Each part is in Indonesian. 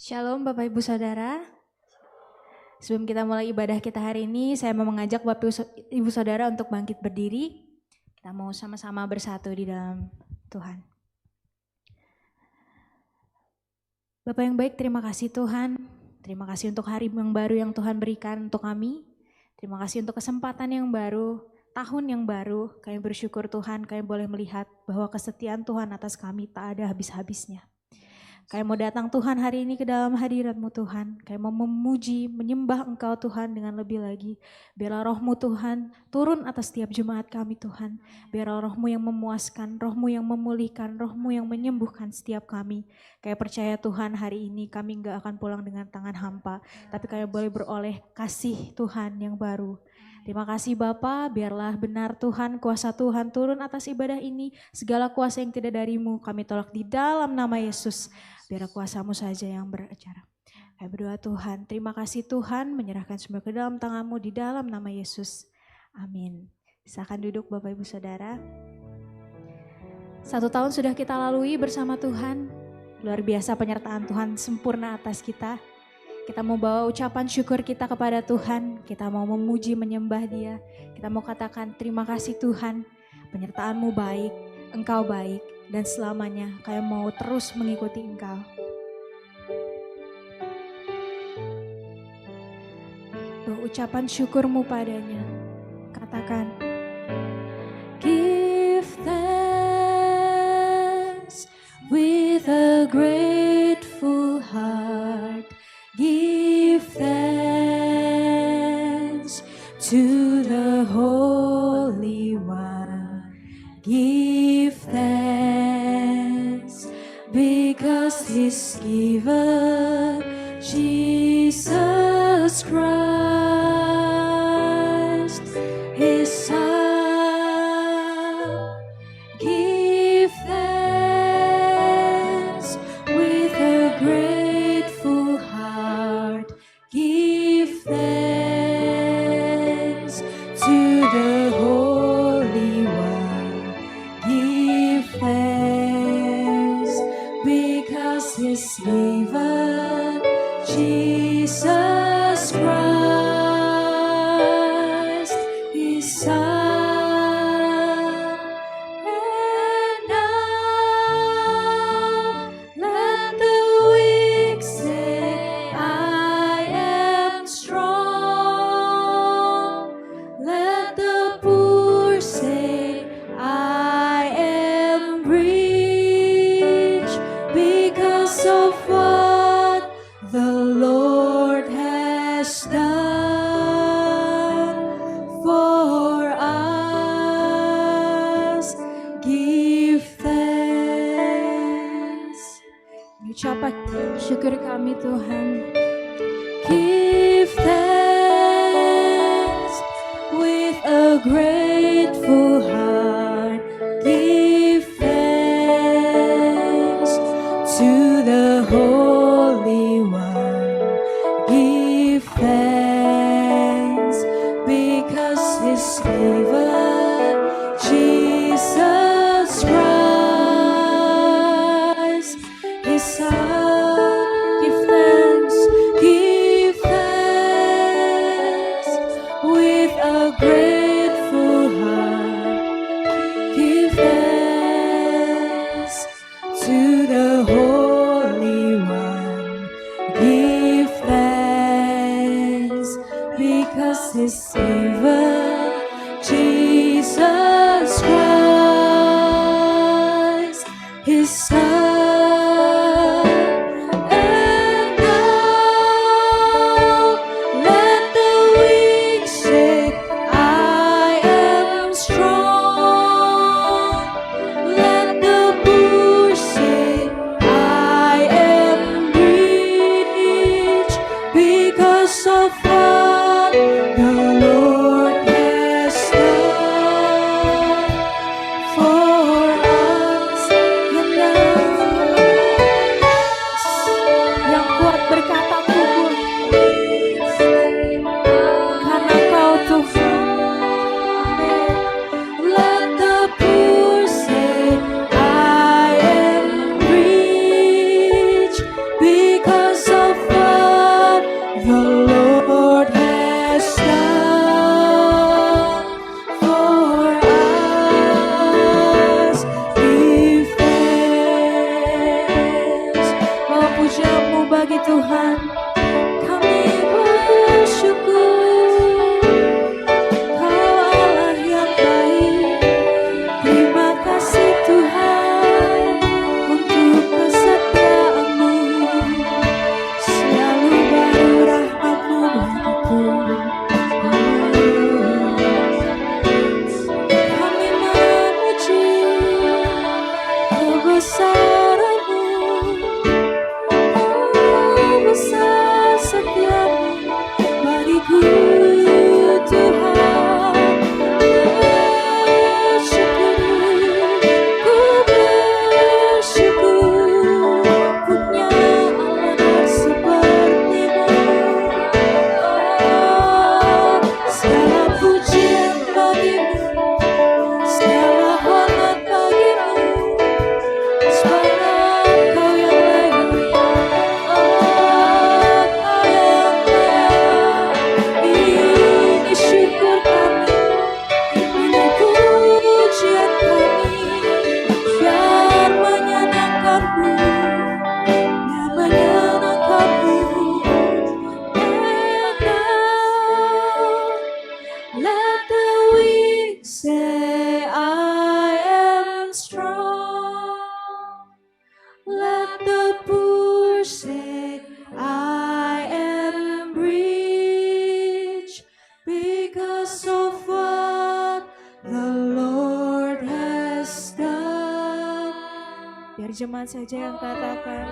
Shalom Bapak Ibu Saudara. Sebelum kita mulai ibadah kita hari ini, saya mau mengajak Bapak Ibu Saudara untuk bangkit berdiri. Kita mau sama-sama bersatu di dalam Tuhan. Bapak yang baik, terima kasih Tuhan. Terima kasih untuk hari yang baru yang Tuhan berikan untuk kami. Terima kasih untuk kesempatan yang baru, tahun yang baru. Kami bersyukur Tuhan, kami boleh melihat bahwa kesetiaan Tuhan atas kami tak ada habis-habisnya. Kami mau datang Tuhan hari ini ke dalam hadirat-Mu Tuhan. Kami mau memuji, menyembah Engkau Tuhan dengan lebih lagi. Biarlah Roh-Mu Tuhan turun atas setiap jemaat kami Tuhan. Biarlah Roh-Mu yang memuaskan, Roh-Mu yang memulihkan, Roh-Mu yang menyembuhkan setiap kami. Kami percaya Tuhan hari ini kami enggak akan pulang dengan tangan hampa. Tapi kami boleh beroleh kasih Tuhan yang baru. Terima kasih Bapa, biarlah benar Tuhan, kuasa Tuhan turun atas ibadah ini. Segala kuasa yang tidak dari-Mu kami tolak di dalam nama Yesus. Biar kuasa-Mu saja yang beracara. Kami berdoa Tuhan, terima kasih Tuhan, menyerahkan semua ke dalam tangan-Mu di dalam nama Yesus. Amin. Silakan duduk Bapak Ibu Saudara. 1 tahun sudah kita lalui bersama Tuhan. Luar biasa penyertaan Tuhan sempurna atas kita. Kita mau bawa ucapan syukur kita kepada Tuhan. Kita mau memuji, menyembah Dia. Kita mau katakan terima kasih Tuhan. Penyertaan-Mu baik, Engkau baik. Dan selamanya kami mau terus mengikuti Engkau. Bawa ucapan syukur-Mu padanya. Katakan. Give thanks with a grateful heart. Give thanks to the Holy One. Give thanks because He's given Jesus Christ, His Son. Give thanks with a grateful heart. Give thanks to the Holy One. Give thanks because He's given Jesus Christ, His Son. And now let the weak say, I am strong. Let the poor say, I am rich because of what the Lord has done for us. Give thanks. Ucapan syukur kami Tuhan. Give thanks with a grateful heart. Give thanks to the Holy One. Give thanks because He's given Jesus Christ, His Son. Give thanks with a grateful heart. Give thanks to the Holy One. Give thanks because He's given Jesus Christ, His Son. And now let the weak say, I am strong. Let the poor say, I am rich because of what the Lord has done for us. And now yang kuat berkata kubur karena Kau Tuhan. Let the poor say, I am rich because of Jemaat saja yang katakan.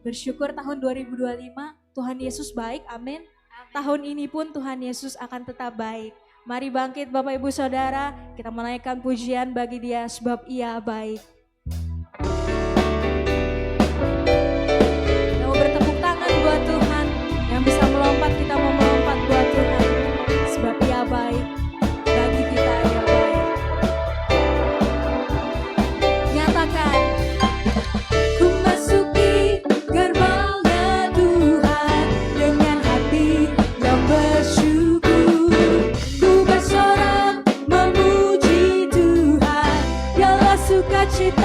Bersyukur tahun 2025 Tuhan Yesus baik, amin. Tahun ini pun Tuhan Yesus akan tetap baik. Mari bangkit Bapak Ibu Saudara, kita menaikkan pujian bagi Dia sebab Ia baik. Yang mau bertepuk tangan buat Tuhan, yang bisa melompat kita mau melompat buat Tuhan, sebab Ia baik. Bagi kita Ia baik. Nyatakan. Cita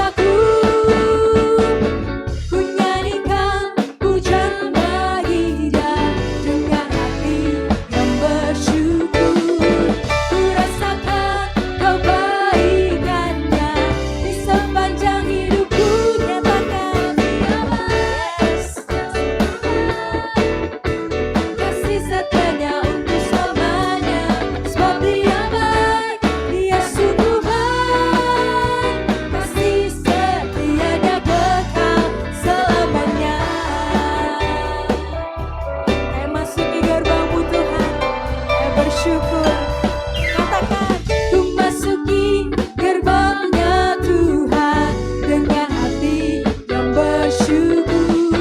bersyukur. Katakan, ku masuki gerbangnya Tuhan dengan hati yang bersyukur.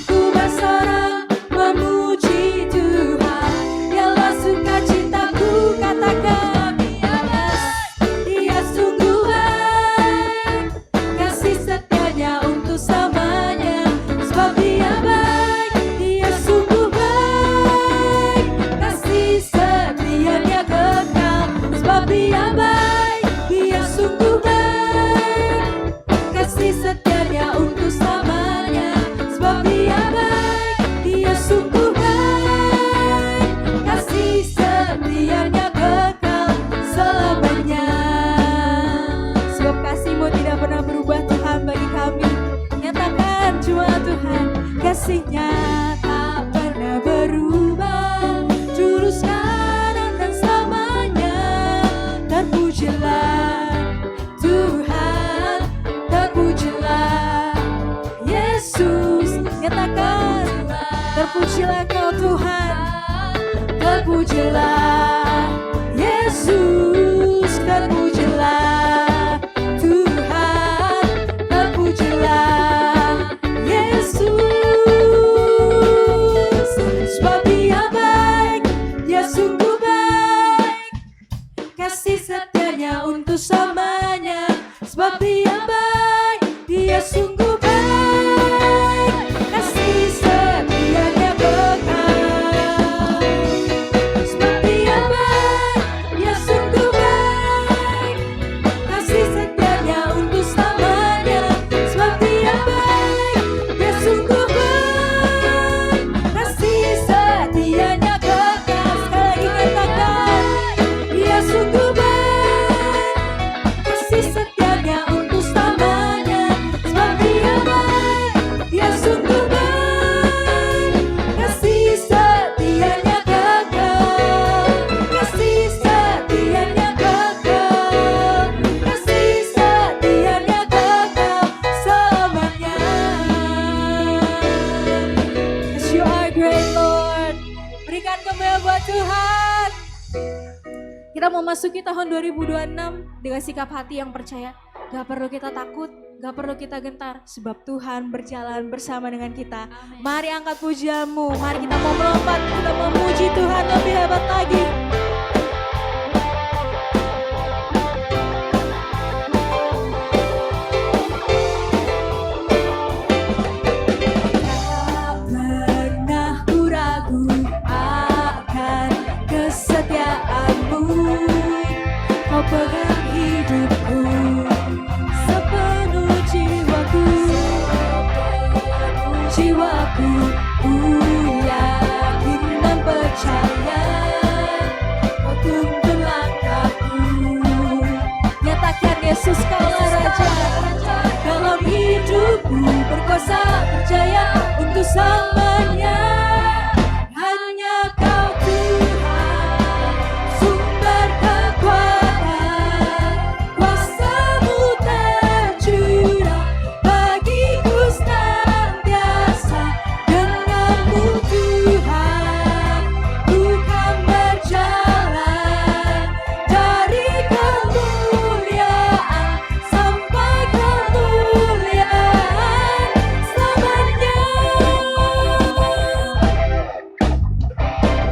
Ku bersorak memuji Tuhan, dialah sukacitaku. Katakan, Dia sungguh baik, kasih setianya untuk selamanya. Sebab Dia baik, Dia sungguh baik, kasih setianya kekal. Sebab Dia baik, Dia sungguh baik, kasih setianya untuk selamanya. Sebab Dia baik, Dia sungguh baik, kasih setianya kekal selamanya. Sebab kasih-Mu tidak pernah berubah Tuhan bagi kami. Nyatakan cuma Tuhan, kasih-Nya tak pernah berubah, dulu sekarang dan selamanya. Terpujilah Tuhan, terpujilah Yesus. Nyatakan, terpujilah Kau Tuhan, terpujilah Yesus, terpujilah Tuhan, terpujilah Yesus. Sebab Dia baik, Dia sungguh baik, kasih setianya untuk selamanya. Sebab Dia baik, Dia sungguh baik, kasih setianya kekal. Sebab Dia baik, Dia sungguh baik, kasih setianya untuk selamanya. Sebab Dia baik, Dia sungguh baik, kasih setianya kekal. Sekali lagi katakan, Dia sungguh baik, kasih setianya untuk selamanya. Sebab Dia baik, Dia sungguh baik, kasih setianya kekal. Kasih setianya kekal, kasih setianya kekal selamanya. Yes, You are great, Lord. Berikan kemuliaan buat Tuhan. Kita mau masuki tahun 2026 dengan sikap hati yang percaya. Gak perlu kita takut, gak perlu kita gentar, sebab Tuhan berjalan bersama dengan kita. Mari angkat pujianmu, mari kita mau melompat, kita mau memuji Tuhan lebih hebat lagi. Tak pernah ku ragu akan kesetiaan-Mu. Kau pegang hidupku sepenuh jiwaku. Jiwaku ku yakin dan percaya, Kau tuntun langkahku. Nyatakan, Yesus Kaulah Raja dalam hidupku, berkuasa percaya untuk selamanya. Hanya Kau Tuhan, sumber kekuatan, kuasa-Mu tercurah bagiku senantiasa. Denganmu Tuhan, ku kan berjalan dari kemuliaan sampai kemuliaan selamanya.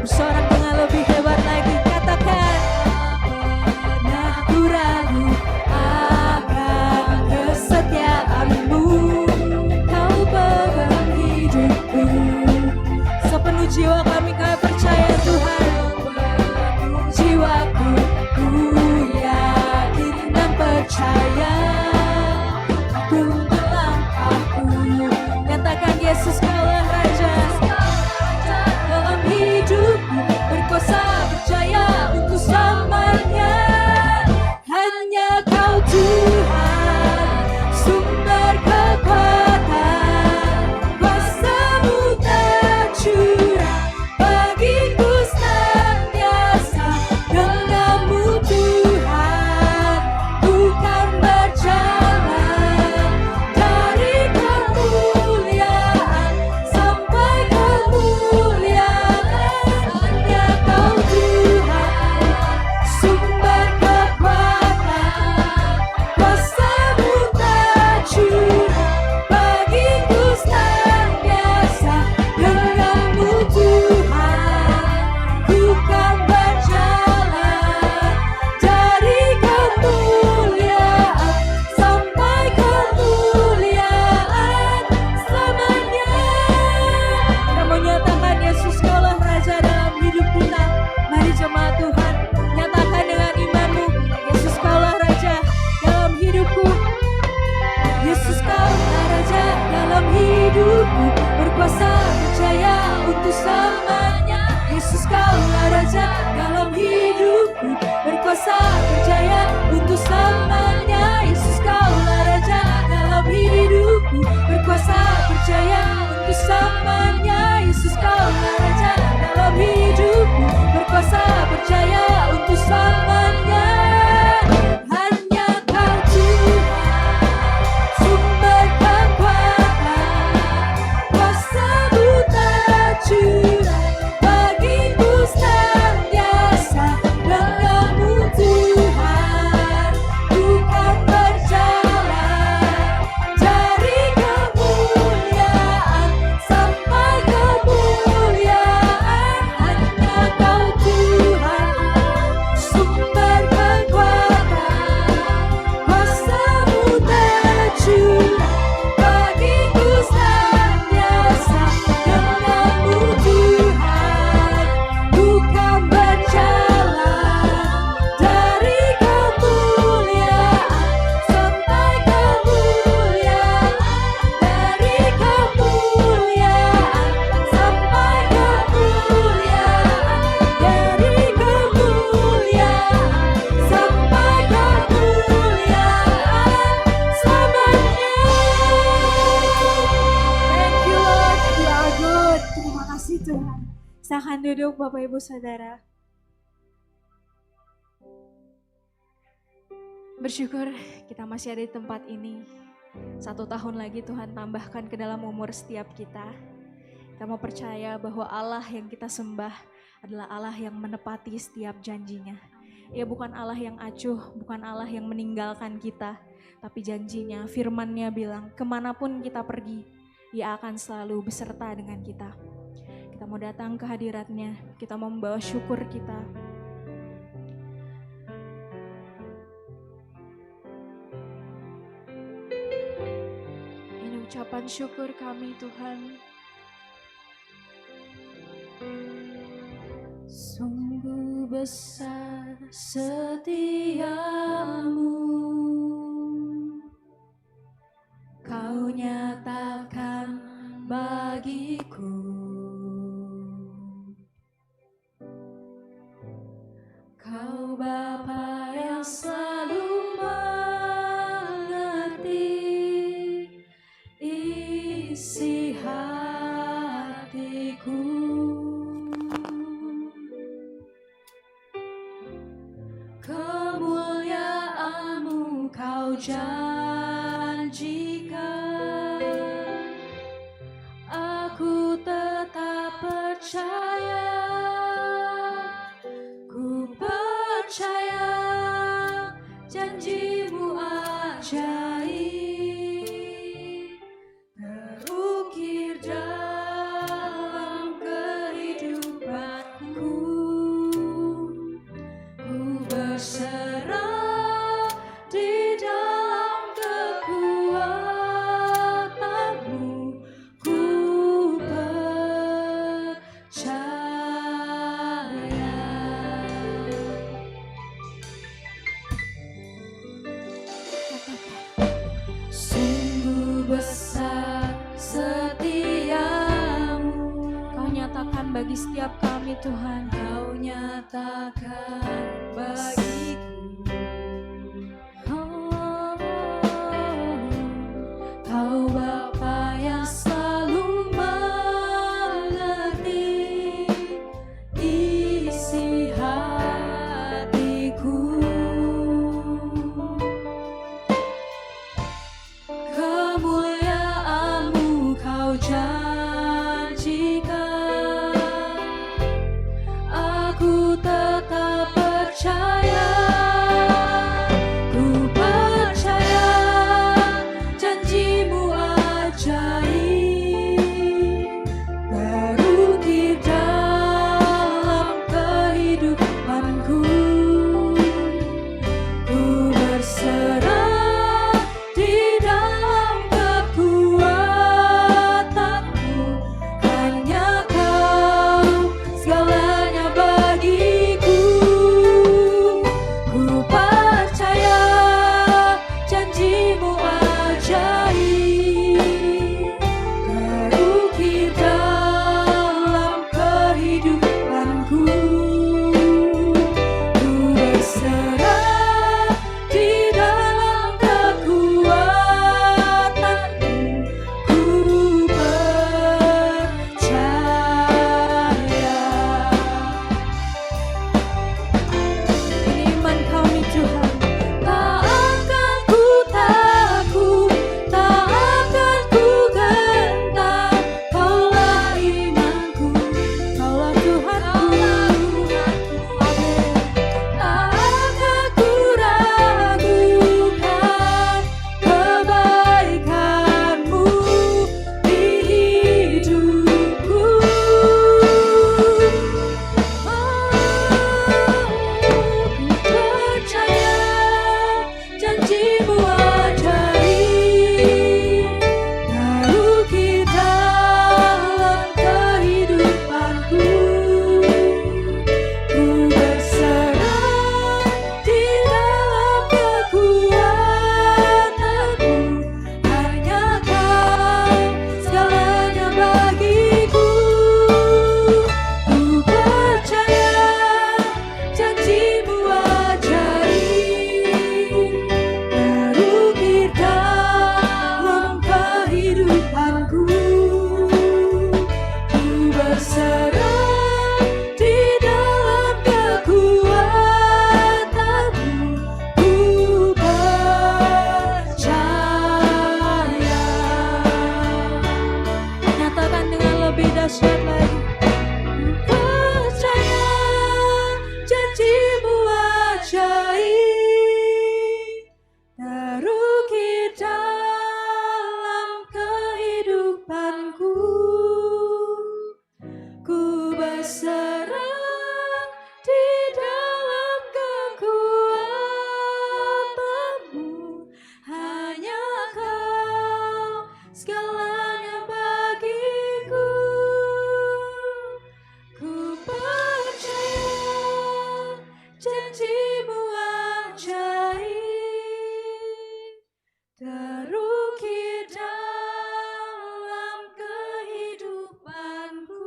Bersorak dengan lebih hebat lagi, katakan, pernah ku ragu akan kesetiaan-Mu. Kau pegang hidupku, sepenuh jiwa kami percaya Tuhan. Jiwaku ku yakin dan percaya, tuntun langkahku. Katakan, Yesus Kaulah Raja dalam hidupku, berkuasa percaya untuk selamanya. Hanya Kau Tuhan, sumber kekuatan, kuasa-Mu tercurah bagiku senantiasa. Denganmu Tuhan, ku kan berjalan Yesus Kaulah Raja dalam hidup kita. Mari jemaat Tuhan, nyatakan dengan imanmu, Yesus Kaulah Raja dalam hidupku. Yesus Kaulah Raja dalam hidupku, berkuasa percaya untuk selamanya. Yesus Kaulah Raja dalam hidupku, berkuasa percaya untuk selamanya. Yesus Kaulah Raja dalam hidupku, berkuasa percaya untuk selamanya. Yesus Kaulah Raja dalam hidupku, berkuasa percaya untuk selamanya. Hanya Kau Tuhan, sumber kekuatan, kuasa-Mu tak curang bagiku senantiasa. Denganmu Tuhan, ku kan berjalan dari kemuliaan sampai kemuliaan. Hanya Kau Tuhan, sumber kekuatan, kuasa-Mu tak curang bagiku senantiasa. Denganmu Tuhan, ku kan berjalan dari kemuliaan sampai kemuliaan, dari kemuliaan sampai kemuliaan, dari kemuliaan sampai kemuliaan selamanya. Thank you Lord, you are good. Terima kasih Tuhan. Silakan duduk Bapak Ibu Saudara. Bersyukur kita masih ada di tempat ini. 1 tahun lagi Tuhan tambahkan ke dalam umur setiap kita. Kita mau percaya bahwa Allah yang kita sembah adalah Allah yang menepati setiap janjinya. Ia bukan Allah yang acuh, bukan Allah yang meninggalkan kita. Tapi janjinya, firman-Nya bilang, kemanapun kita pergi, Ia akan selalu beserta dengan kita. Kita mau datang ke hadirat-Nya, kita mau membawa syukur kita. Ini ucapan syukur kami Tuhan. Sungguh besar setiamu, Kau nyatakan bagiku. Kau Bapa yang selalu mengerti isi hatiku. Kemuliaan-Mu Kau janjikan, aku tetap percaya. Ku percaya janji-Mu ajaib, terukir dalam kehidupanku. Ku berserah di dalam kekuatan-Mu. Ku percaya. Sungguh besar setiamu, Kau nyatakan bagi setiap kami Tuhan. Kau nyatakan bagiku. Oh, Kau Bapa yang selalu mengerti isi hatiku. Kemuliaan-Mu Kau janjikan, aku tetap percaya. berserah di dalam kekuatanmu. Hanya Kau segalanya bagiku. Ku percaya janjimu ajaib, terukir dalam kehidupanku.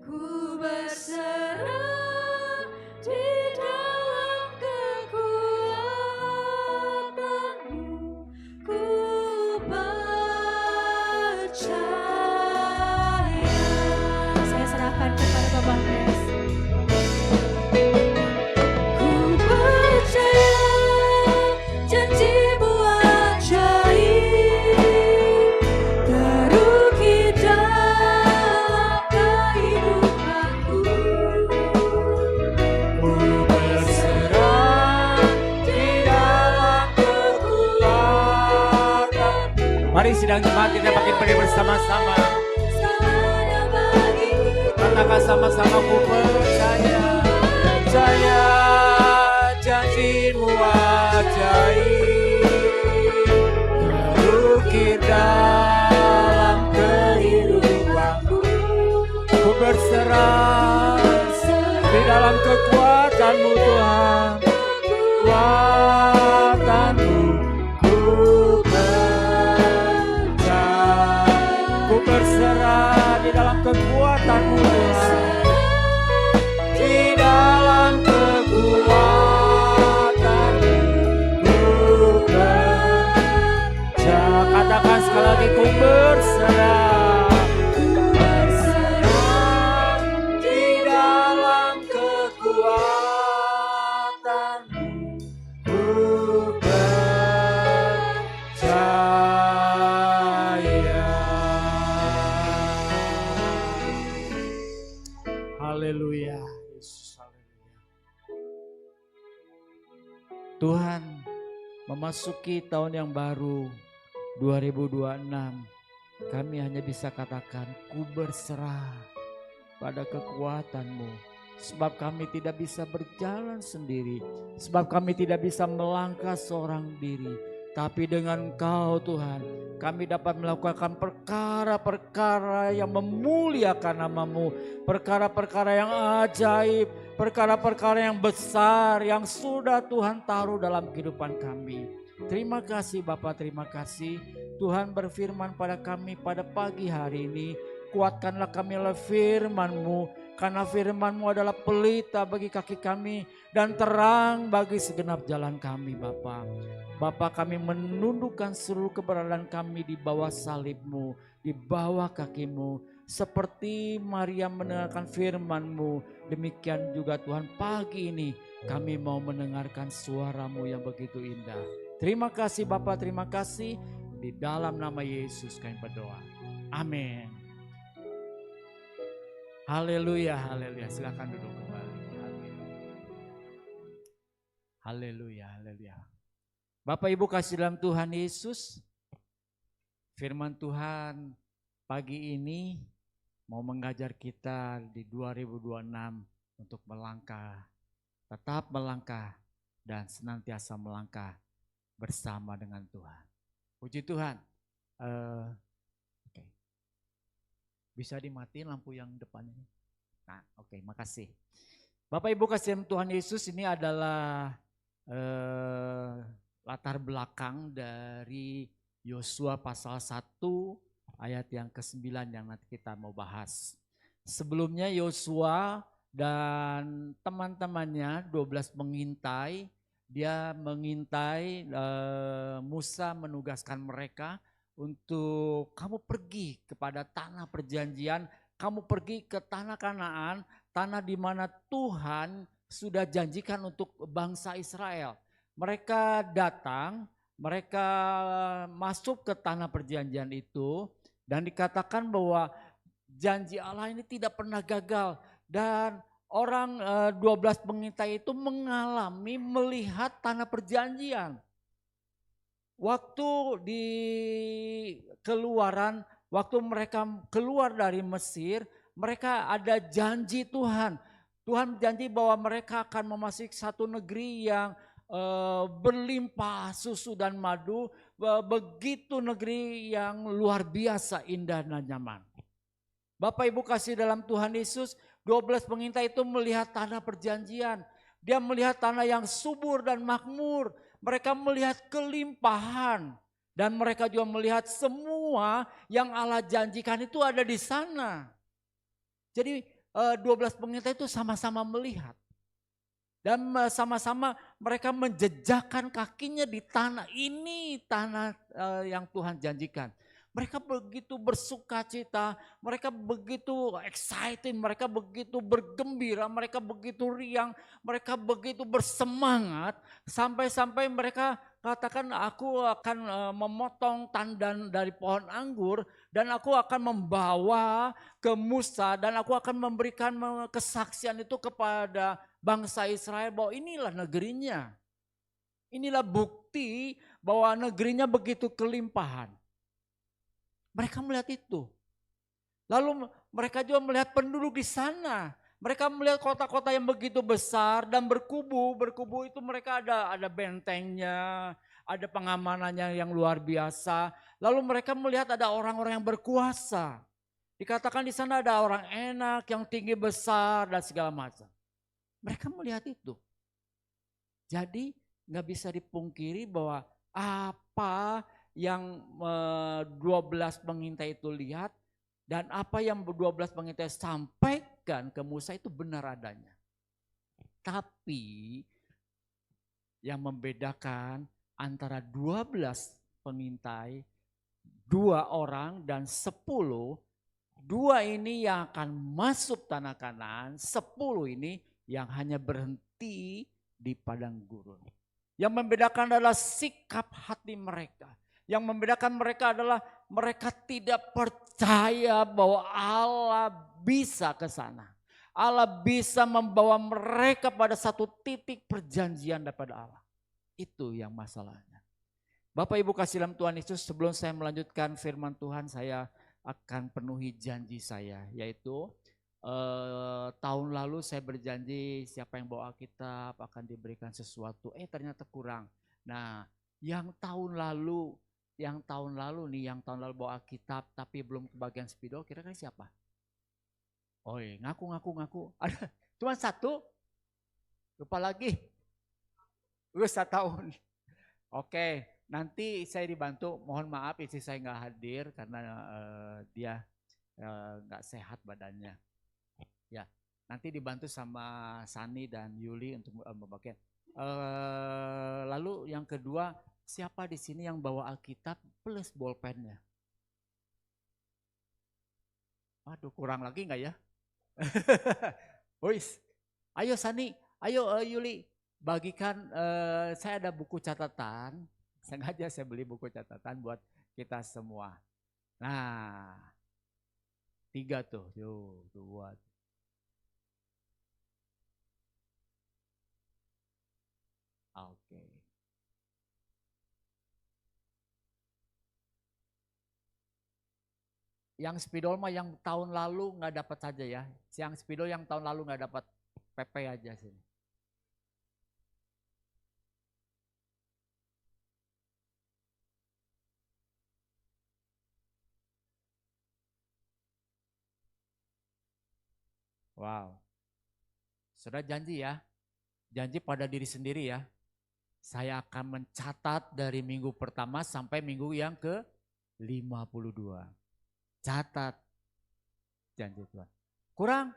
Ku berserah di dalam kekuatanmu. Ku percaya. Saya serahkan kepada Bapak Nes. Ku percaya janjimu ajaib, terukir dalam kehidupanku. Ku berserah di dalam kekuatan. Mari sidang jemaat kita makin berdiri bersama-sama. Segalanya bagiku. Katakan sama-sama, ku percaya. Percaya janjimu ajaib, terukir dalam kehidupanku. Ku berserah di dalam kekuatanmu Tuhan, kekuatanmu. Ku percaya, ku berserah di dalam kekuatanmu Tuhan, di dalam kekuatanmu. Ku percaya. Katakan sekali lagi, ku berserah. Berserah di dalam kekuatanmu. Ku percaya. Haleluya. Yesus, haleluya. Tuhan, memasuki tahun yang baru 2026, kami hanya bisa katakan, ku berserah pada kekuatan-Mu. Sebab kami tidak bisa berjalan sendiri, sebab kami tidak bisa melangkah seorang diri. Tapi dengan Kau Tuhan, kami dapat melakukan perkara-perkara yang memuliakan nama-Mu. Perkara-perkara yang ajaib, perkara-perkara yang besar yang sudah Tuhan taruh dalam kehidupan kami. Terima kasih Bapa, terima kasih. Tuhan berfirman pada kami pada pagi hari ini. Kuatkanlah kami oleh firman-Mu. Karena firman-Mu adalah pelita bagi kaki kami dan terang bagi segenap jalan kami Bapa. Bapa, kami menundukkan seluruh keberadaan kami di bawah salib-Mu, di bawah kaki-Mu. Seperti Maria mendengarkan firman-Mu, demikian juga Tuhan pagi ini kami mau mendengarkan suara-Mu yang begitu indah. Terima kasih Bapa, terima kasih. Di dalam nama Yesus kami berdoa. Amin. Haleluya, haleluya. Silakan duduk kembali. Haleluya, haleluya. Bapak Ibu kasih dalam Tuhan Yesus, firman Tuhan pagi ini mau mengajar kita di 2026 untuk melangkah, tetap melangkah dan senantiasa melangkah bersama dengan Tuhan. Puji Tuhan. Oke. Bisa dimatiin lampu yang depan ini. Nah, oke, makasih. Bapak Ibu kasih dalam Tuhan Yesus, ini adalah latar belakang dari Yosua pasal 1 ayat yang ke-9 yang nanti kita mau bahas. Sebelumnya Yosua dan teman-temannya 12 mengintai, dia mengintai Musa menugaskan mereka untuk kamu pergi kepada tanah perjanjian, kamu pergi ke tanah Kanaan, tanah di mana Tuhan sudah janjikan untuk bangsa Israel. Mereka datang, mereka masuk ke tanah perjanjian itu dan dikatakan bahwa janji Allah ini tidak pernah gagal. Dan orang 12 pengintai itu mengalami melihat tanah perjanjian. Waktu di Keluaran, waktu mereka keluar dari Mesir, mereka ada janji Tuhan. Tuhan janji bahwa mereka akan memasuki satu negeri yang berlimpah susu dan madu. Begitu negeri yang luar biasa indah dan nyaman. Bapak Ibu kasih dalam Tuhan Yesus, 12 pengintai itu melihat tanah perjanjian. Dia melihat tanah yang subur dan makmur. Mereka melihat kelimpahan. Dan mereka juga melihat semua yang Allah janjikan itu ada di sana. Jadi 12 pengintai itu sama-sama melihat. Dan sama-sama mereka menjejakkan kakinya di tanah ini, tanah yang Tuhan janjikan. Mereka begitu bersuka cita, mereka begitu excited, mereka begitu bergembira, mereka begitu riang, mereka begitu bersemangat. Sampai-sampai mereka katakan, aku akan memotong tandan dari pohon anggur dan aku akan membawa ke Musa dan aku akan memberikan kesaksian itu kepada bangsa Israel bahwa inilah negerinya. Inilah bukti bahwa negerinya begitu kelimpahan. Mereka melihat itu. Lalu mereka juga melihat penduduk di sana. Mereka melihat kota-kota yang begitu besar dan berkubu. Berkubu itu mereka ada bentengnya, ada pengamanannya yang luar biasa. Lalu mereka melihat ada orang-orang yang berkuasa. Dikatakan di sana ada orang enak, yang tinggi besar dan segala macam. Mereka melihat itu. Jadi nggak bisa dipungkiri bahwa apa yang 12 pengintai itu lihat dan apa yang 12 pengintai sampaikan ke Musa itu benar adanya. Tapi yang membedakan antara 12 pengintai, 2 orang dan 10, 2 ini yang akan masuk tanah Kanaan, 10 ini yang hanya berhenti di padang gurun. Yang membedakan adalah sikap hati mereka. Yang membedakan mereka adalah mereka tidak percaya bahwa Allah bisa ke sana. Allah bisa membawa mereka pada satu titik perjanjian daripada Allah. Itu yang masalahnya. Bapak Ibu kasih dalam Tuhan Yesus, sebelum saya melanjutkan firman Tuhan, saya akan penuhi janji saya, yaitu tahun lalu saya berjanji siapa yang bawa Alkitab akan diberikan sesuatu. Ternyata kurang. Nah, yang tahun lalu nih, yang tahun lalu bawa Alkitab tapi belum kebagian spidol, kira-kira siapa? Oh iya, ngaku. Ada cuma 1, lupa lagi. Udah 1 tahun. Oke, nanti saya dibantu. Mohon maaf istri saya nggak hadir karena dia nggak sehat badannya. Ya, nanti dibantu sama Sani dan Yuli untuk membagian. Lalu yang kedua, siapa di sini yang bawa Alkitab plus bolpennya? Aduh, kurang lagi nggak ya? Boys, ayo Sani, ayo Yuli, bagikan. Saya ada buku catatan. Sengaja saya beli buku catatan buat kita semua. Nah, 3 tuh, yuk, buat. Oke. Yang spidol mah yang tahun lalu nggak dapat saja ya. Yang spidol yang tahun lalu nggak dapat PP aja sini. Wow. Sudah janji ya. Janji pada diri sendiri ya. Saya akan mencatat dari minggu pertama sampai minggu yang ke-52. Catat janji Tuhan. Kurang?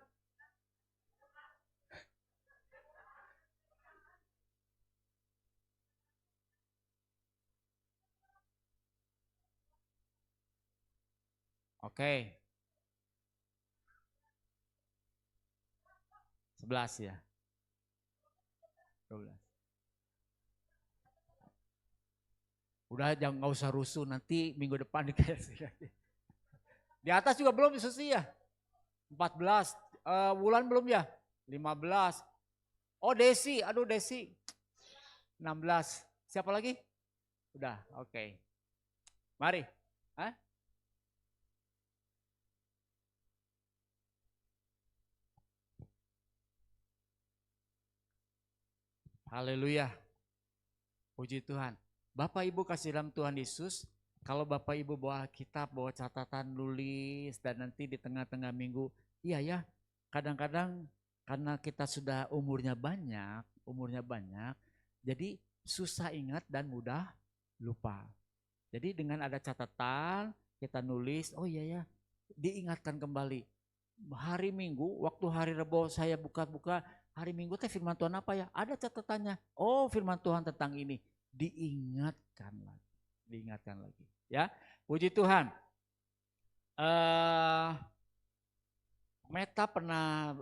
Oke. 11 ya. 12. Udah jangan, nggak usah rusuh, nanti minggu depan dikasih lagi. Di atas juga belum selesai ya. 14, Wulan belum ya? 15. Oh Desi, aduh Desi. 16. Siapa lagi? Udah, oke. Mari. Hah? Haleluya. Puji Tuhan. Bapak Ibu kasih dalam Tuhan Yesus, kalau Bapak Ibu bawa kitab, bawa catatan, nulis, dan nanti di tengah-tengah minggu, iya ya, kadang-kadang karena kita sudah umurnya banyak, jadi susah ingat dan mudah lupa. Jadi dengan ada catatan, kita nulis, oh iya ya, diingatkan kembali. Hari Minggu, waktu hari Rebo saya buka-buka, hari Minggu teh firman Tuhan apa ya? Ada catatannya. Oh, firman Tuhan tentang ini. Diingatkan lagi. Ya, puji Tuhan. Meta pernah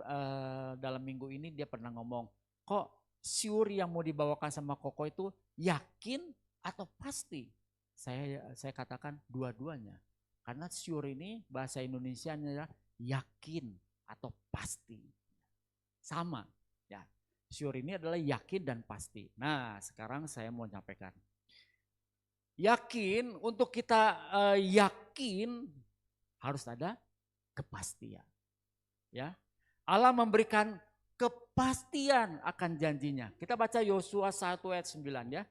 dalam minggu ini dia pernah ngomong, kok syur yang mau dibawakan sama Koko itu yakin atau pasti? Saya katakan dua-duanya. Karena syur ini bahasa Indonesianya yakin atau pasti. Sama ya. Syur ini adalah yakin dan pasti. Nah, sekarang saya mau nyampaikan. Yakin, untuk kita yakin harus ada kepastian. Ya. Allah memberikan kepastian akan janjinya. Kita baca Yosua 1 ayat 9 ya.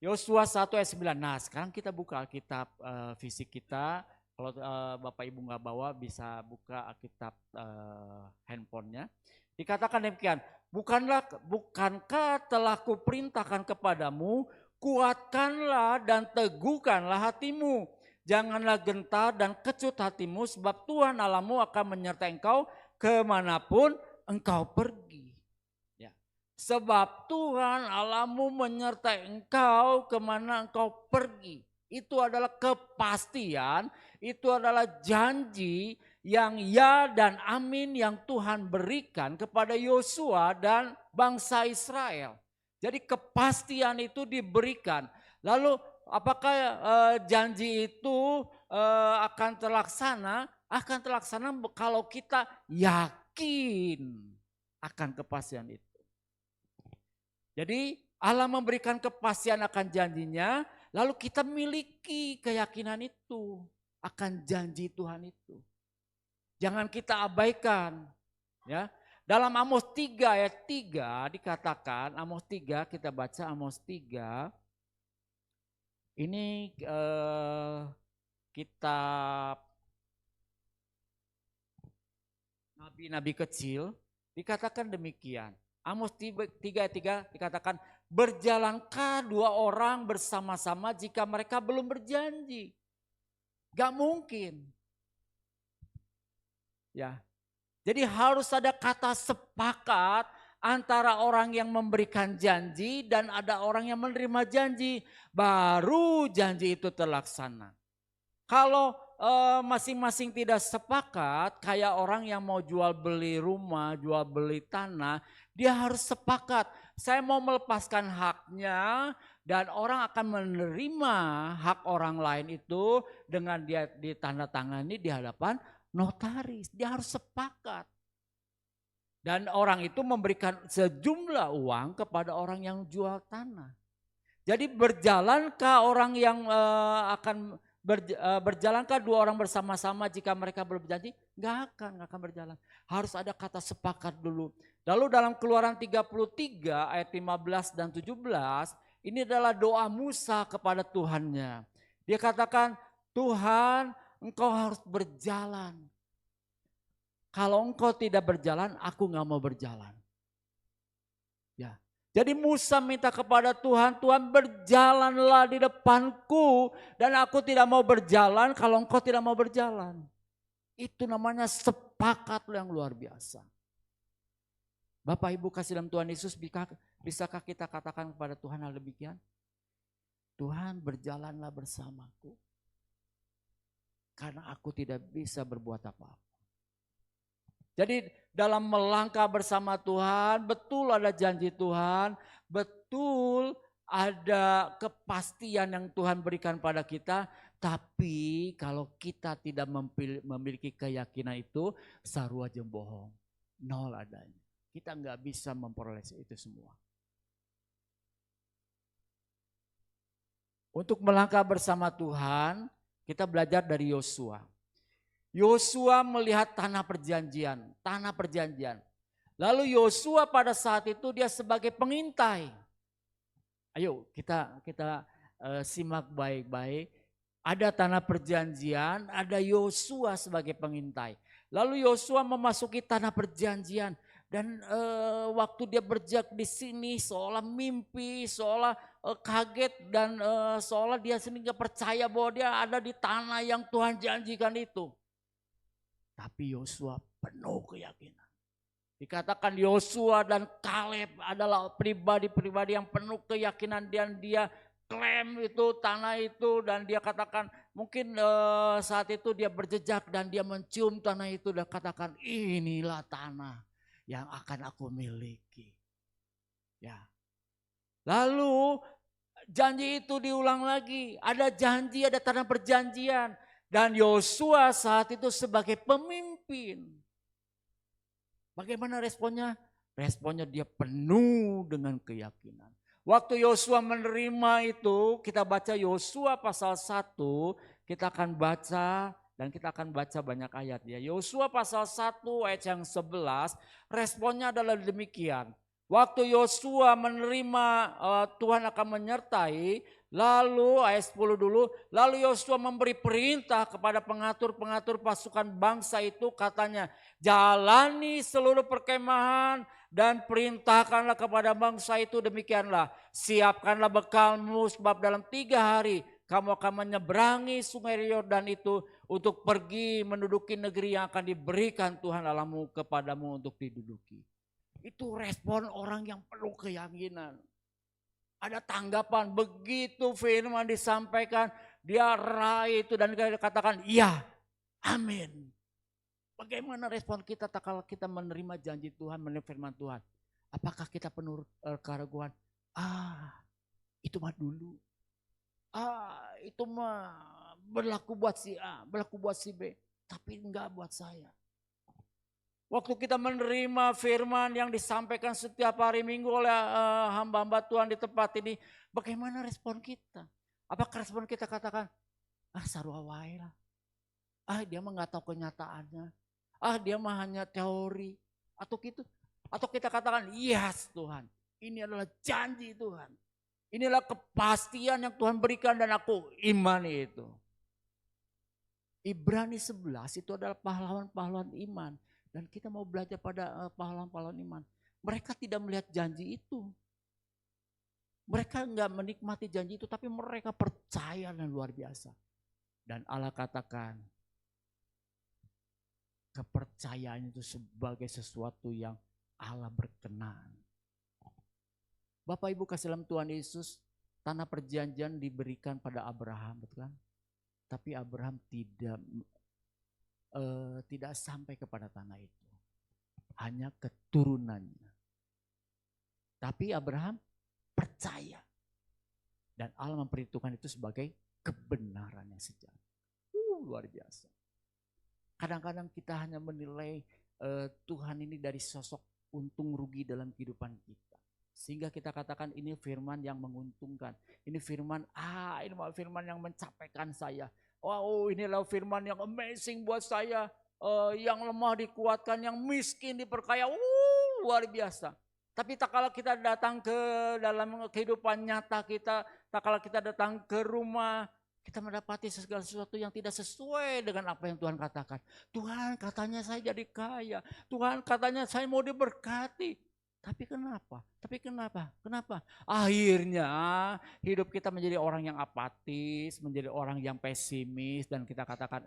Yosua 1 ayat 9. Nah, sekarang kita buka Alkitab fisik kita. Kalau Bapak Ibu nggak bawa bisa buka Alkitab handphonenya. Dikatakan demikian, bukankah telah kuperintahkan kepadamu, kuatkanlah dan teguhkanlah hatimu. Janganlah gentar dan kecut hatimu, sebab Tuhan Allahmu akan menyertai engkau kemanapun engkau pergi. Ya. Sebab Tuhan Allahmu menyertai engkau kemana engkau pergi. Itu adalah kepastian, itu adalah janji yang ya dan amin yang Tuhan berikan kepada Yosua dan bangsa Israel. Jadi kepastian itu diberikan. Lalu apakah janji itu akan terlaksana? Akan terlaksana kalau kita yakin akan kepastian itu. Jadi Allah memberikan kepastian akan janjinya, lalu kita miliki keyakinan itu akan janji Tuhan itu. Jangan kita abaikan. Ya. Dalam Amos 3 ayat 3 dikatakan, Amos 3 kita baca Amos 3. Ini kitab nabi-nabi kecil, dikatakan demikian. Amos 3 ayat 3 dikatakan, berjalankah dua orang bersama-sama jika mereka belum berjanji? Gak mungkin. Ya. Jadi harus ada kata sepakat antara orang yang memberikan janji dan ada orang yang menerima janji. Baru janji itu terlaksana. Kalau masing-masing tidak sepakat, kayak orang yang mau jual beli rumah, jual beli tanah, dia harus sepakat. Saya mau melepaskan haknya dan orang akan menerima hak orang lain itu dengan dia ditandatangani di hadapan notaris. Dia harus sepakat. Dan orang itu memberikan sejumlah uang kepada orang yang jual tanah. Jadi berjalankah orang yang berjalankah dua orang bersama-sama jika mereka belum berjanji? Gak akan berjalan. Harus ada kata sepakat dulu. Lalu dalam Keluaran 33 ayat 15 dan 17, ini adalah doa Musa kepada Tuhannya. Dia katakan, Tuhan, engkau harus berjalan. Kalau engkau tidak berjalan, aku gak mau berjalan. Ya. Jadi Musa minta kepada Tuhan, Tuhan berjalanlah di depanku dan aku tidak mau berjalan kalau engkau tidak mau berjalan. Itu namanya sepakat yang luar biasa. Bapak Ibu kasih dalam Tuhan Yesus, bisakah kita katakan kepada Tuhan hal demikian? Tuhan berjalanlah bersamaku. Karena aku tidak bisa berbuat apa-apa. Jadi dalam melangkah bersama Tuhan, betul ada janji Tuhan, betul ada kepastian yang Tuhan berikan pada kita. Tapi kalau kita tidak memiliki keyakinan itu, sarua jeung bohong, nol adanya. Kita nggak bisa memperoleh itu semua. Untuk melangkah bersama Tuhan, kita belajar dari Yosua. Yosua melihat tanah perjanjian. Lalu Yosua pada saat itu dia sebagai pengintai. Ayo kita simak baik-baik. Ada tanah perjanjian, ada Yosua sebagai pengintai. Lalu Yosua memasuki tanah perjanjian dan waktu dia berjak di sini seolah mimpi, seolah kaget dan seolah dia sendiri nggak percaya bahwa dia ada di tanah yang Tuhan janjikan itu. Tapi Yosua penuh keyakinan. Dikatakan Yosua dan Kaleb adalah pribadi-pribadi yang penuh keyakinan dan dia klaim itu tanah itu dan dia katakan mungkin saat itu dia berjejak dan dia mencium tanah itu dan katakan inilah tanah yang akan aku miliki. Ya. Lalu janji itu diulang lagi, ada janji, ada tanah perjanjian dan Yosua saat itu sebagai pemimpin. Bagaimana responnya? Responnya dia penuh dengan keyakinan. Waktu Yosua menerima itu, kita baca Yosua pasal 1, kita akan baca dan kita akan baca banyak ayat ya. Yosua pasal 1 ayat yang 11, responnya adalah demikian. Waktu Yosua menerima Tuhan akan menyertai, lalu ayat 10 dulu, lalu Yosua memberi perintah kepada pengatur-pengatur pasukan bangsa itu katanya, jalani seluruh perkemahan dan perintahkanlah kepada bangsa itu demikianlah. Siapkanlah bekalmu sebab dalam 3 hari kamu akan menyeberangi sungai Yordan itu untuk pergi menduduki negeri yang akan diberikan Tuhan Allahmu kepadamu untuk diduduki. Itu respon orang yang penuh keyakinan. Ada tanggapan begitu firman disampaikan, dia raih itu dan dia katakan iya, amin. Bagaimana respon kita kalau kita menerima janji Tuhan, menerima firman Tuhan? Apakah kita penuh keraguan? Itu mah dulu. Itu mah berlaku buat si A, berlaku buat si B. Tapi enggak buat saya. Waktu kita menerima firman yang disampaikan setiap hari Minggu oleh hamba-hamba Tuhan di tempat ini. Bagaimana respon kita? Apakah respon kita katakan, sarua wae lah. Dia mah gak tahu kenyataannya. Dia mah hanya teori atau gitu. Atau kita katakan, yes Tuhan, ini adalah janji Tuhan. Inilah kepastian yang Tuhan berikan dan aku imani itu. Ibrani 11 itu adalah pahlawan-pahlawan iman. Dan kita mau belajar pada pahlawan-pahlawan iman. Mereka tidak melihat janji itu. Mereka enggak menikmati janji itu, tapi mereka percaya dan luar biasa. Dan Allah katakan, kepercayaan itu sebagai sesuatu yang Allah berkenan. Bapak Ibu kasih dalam Tuhan Yesus, tanah perjanjian diberikan pada Abraham, betul kan? Tapi Abraham tidak sampai kepada tanah itu. Hanya keturunannya. Tapi Abraham percaya. Dan Allah memperhitungkan itu sebagai kebenaran yang sejati. Luar biasa. Kadang-kadang kita hanya menilai Tuhan ini dari sosok untung rugi dalam kehidupan kita. Sehingga kita katakan ini firman yang menguntungkan. Ini firman, ini firman yang mencapaikan saya. Wow, inilah firman yang amazing buat saya. Yang lemah dikuatkan, yang miskin diperkaya. Luar biasa. Tapi tak kala kita datang ke dalam kehidupan nyata kita, tak kala kita datang ke rumah, kita mendapati segala sesuatu yang tidak sesuai dengan apa yang Tuhan katakan. Tuhan katanya saya jadi kaya. Tuhan katanya saya mau diberkati. Tapi kenapa? Kenapa? Akhirnya hidup kita menjadi orang yang apatis, menjadi orang yang pesimis. Dan kita katakan,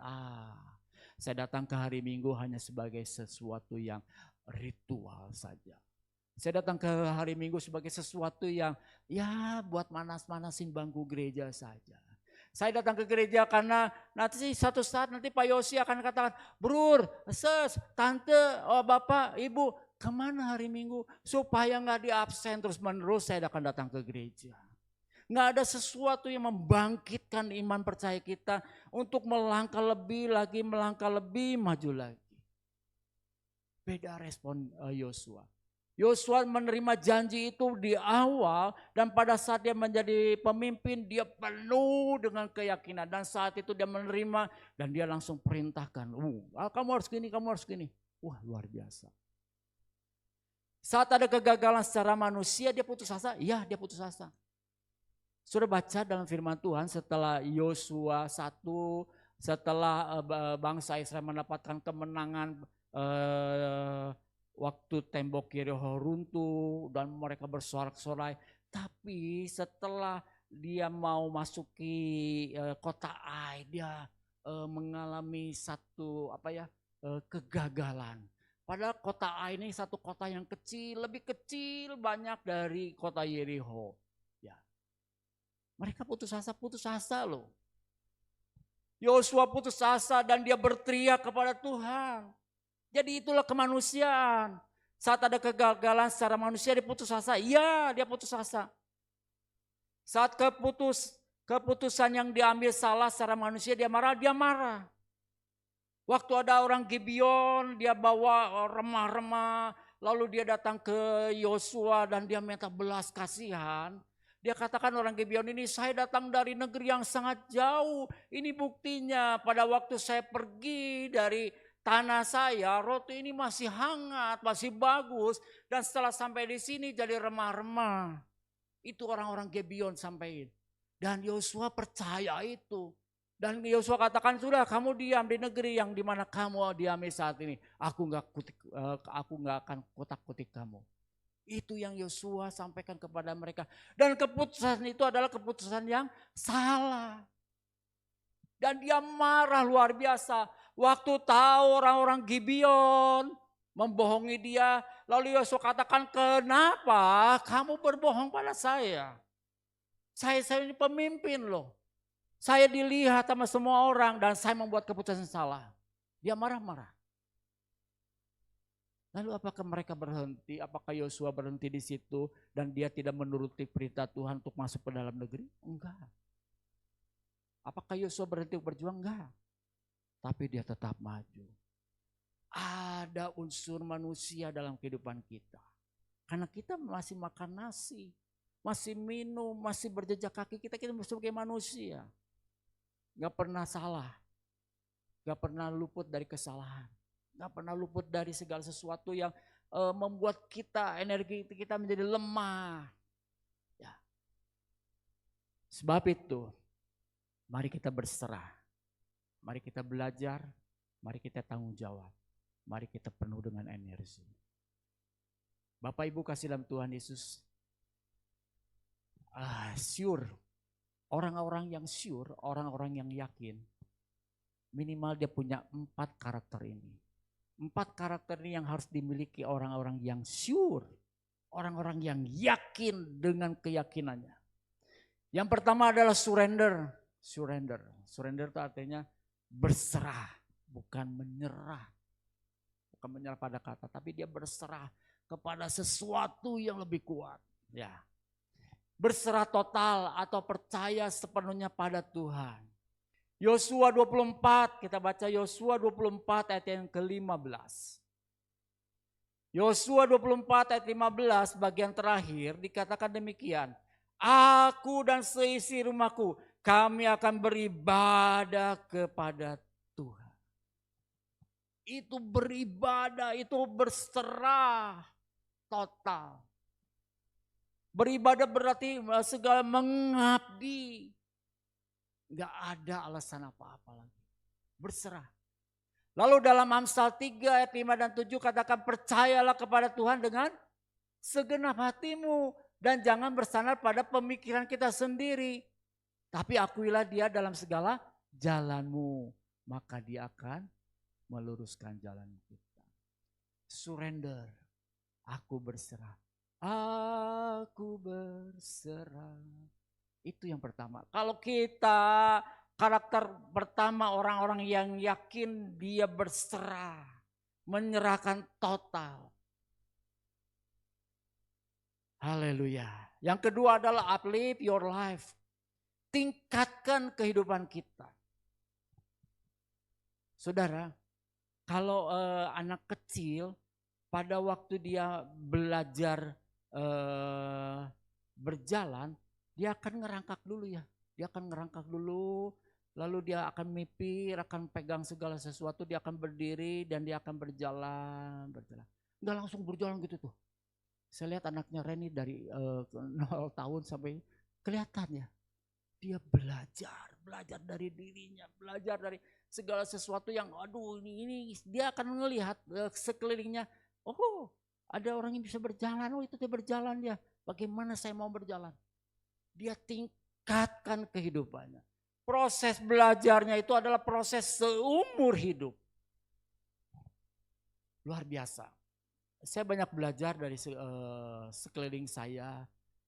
saya datang ke hari Minggu hanya sebagai sesuatu yang ritual saja. Saya datang ke hari Minggu sebagai sesuatu yang buat manas-manasin bangku gereja saja. Saya datang ke gereja karena nanti satu saat nanti Pak Yosi akan katakan, Brur, Ses, Tante, Bapak, Ibu, kemana hari Minggu? Supaya gak diabsen terus menerus saya akan datang ke gereja. Gak ada sesuatu yang membangkitkan iman percaya kita untuk melangkah lebih lagi, melangkah lebih maju lagi. Beda respon Yosua. Yosua menerima janji itu di awal dan pada saat dia menjadi pemimpin dia penuh dengan keyakinan dan saat itu dia menerima dan dia langsung perintahkan, kamu harus gini, kamu harus gini. Wah luar biasa. Saat ada kegagalan secara manusia dia putus asa, iya dia putus asa. Sudah baca dalam firman Tuhan setelah Yosua 1, setelah bangsa Israel mendapatkan kemenangan waktu tembok Yeriko runtuh dan mereka bersorak-sorai. Tapi setelah dia mau masuki kota Ai, dia mengalami satu kegagalan. Padahal kota Ai ini satu kota yang kecil, lebih kecil banyak dari kota Yeriko. Ya. Mereka putus asa loh. Yosua putus asa dan dia berteriak kepada Tuhan. Jadi itulah kemanusiaan. Saat ada kegagalan secara manusia dia putus asa. Iya, dia putus asa. Saat keputusan yang diambil salah secara manusia dia marah. Waktu ada orang Gibeon, dia bawa remah-remah, lalu dia datang ke Yosua dan dia minta belas kasihan. Dia katakan orang Gibeon ini, saya datang dari negeri yang sangat jauh. Ini buktinya pada waktu saya pergi dari tanah saya, roti ini masih hangat, masih bagus. Dan setelah sampai di sini jadi remah-remah. Itu orang-orang Gibeon sampaikan. Dan Yosua percaya itu. Dan Yosua katakan, sudah kamu diam di negeri yang dimana kamu diami saat ini. Aku nggak akan kotak-kutik kamu. Itu yang Yosua sampaikan kepada mereka. Dan keputusan itu adalah keputusan yang salah. Dan dia marah luar biasa. Waktu tahu orang-orang Gibeon membohongi dia. Lalu Yosua katakan, kenapa kamu berbohong pada saya? Saya ini pemimpin loh. Saya dilihat sama semua orang dan saya membuat keputusan salah. Dia marah-marah. Lalu apakah mereka berhenti? Apakah Yosua berhenti di situ dan dia tidak menuruti perintah Tuhan untuk masuk ke dalam negeri? Enggak. Apakah Yosua berhenti berjuang? Enggak. Tapi dia tetap maju. Ada unsur manusia dalam kehidupan kita. Karena kita masih makan nasi, masih minum, masih berjejak kaki, kita sebagai manusia. Gak pernah salah, gak pernah luput dari kesalahan, gak pernah luput dari segala sesuatu yang membuat kita, energi kita menjadi lemah. Ya. Sebab itu, mari kita berserah, mari kita belajar, mari kita tanggung jawab, mari kita penuh dengan energi. Bapak Ibu kasih dalam Tuhan Yesus, sure. Orang-orang yang sure, orang-orang yang yakin, minimal dia punya 4 karakter ini. 4 karakter ini yang harus dimiliki orang-orang yang sure, orang-orang yang yakin dengan keyakinannya. Yang pertama adalah surrender. Surrender itu artinya berserah, bukan menyerah. Bukan menyerah pada kata, tapi dia berserah kepada sesuatu yang lebih kuat. Ya. Berserah total atau percaya sepenuhnya pada Tuhan. Yosua 24, kita baca Yosua 24 ayat yang ke-15. Yosua 24 ayat 15 bagian terakhir dikatakan demikian. Aku dan seisi rumahku, kami akan beribadah kepada Tuhan. Itu beribadah, itu berserah total. Beribadah berarti segala mengabdi. Gak ada alasan apa-apa lagi. Berserah. Lalu dalam Amsal 3 ayat 5 dan 7 katakan percayalah kepada Tuhan dengan segenap hatimu. Dan jangan bersandar pada pemikiran kita sendiri. Tapi akuilah dia dalam segala jalanmu. Maka dia akan meluruskan jalan kita. Surrender. Aku berserah. Aku berserah. Itu yang pertama. Kalau kita karakter pertama orang-orang yang yakin dia berserah. Menyerahkan total. Haleluya. Yang kedua adalah uplift your life. Tingkatkan kehidupan kita. Saudara, kalau anak kecil pada waktu dia belajar berjalan, dia akan ngerangkak dulu ya. Dia akan ngerangkak dulu, lalu dia akan mipir, akan pegang segala sesuatu, dia akan berdiri dan dia akan berjalan. Enggak langsung berjalan gitu tuh. Saya lihat anaknya Reni dari 0 tahun sampai kelihatan ya. Dia belajar dari dirinya, belajar dari segala sesuatu yang aduh ini dia akan melihat sekelilingnya. Oh, ada orang yang bisa berjalan, oh itu dia berjalan ya. Bagaimana saya mau berjalan? Dia tingkatkan kehidupannya. Proses belajarnya itu adalah proses seumur hidup. Luar biasa. Saya banyak belajar dari sekeliling saya,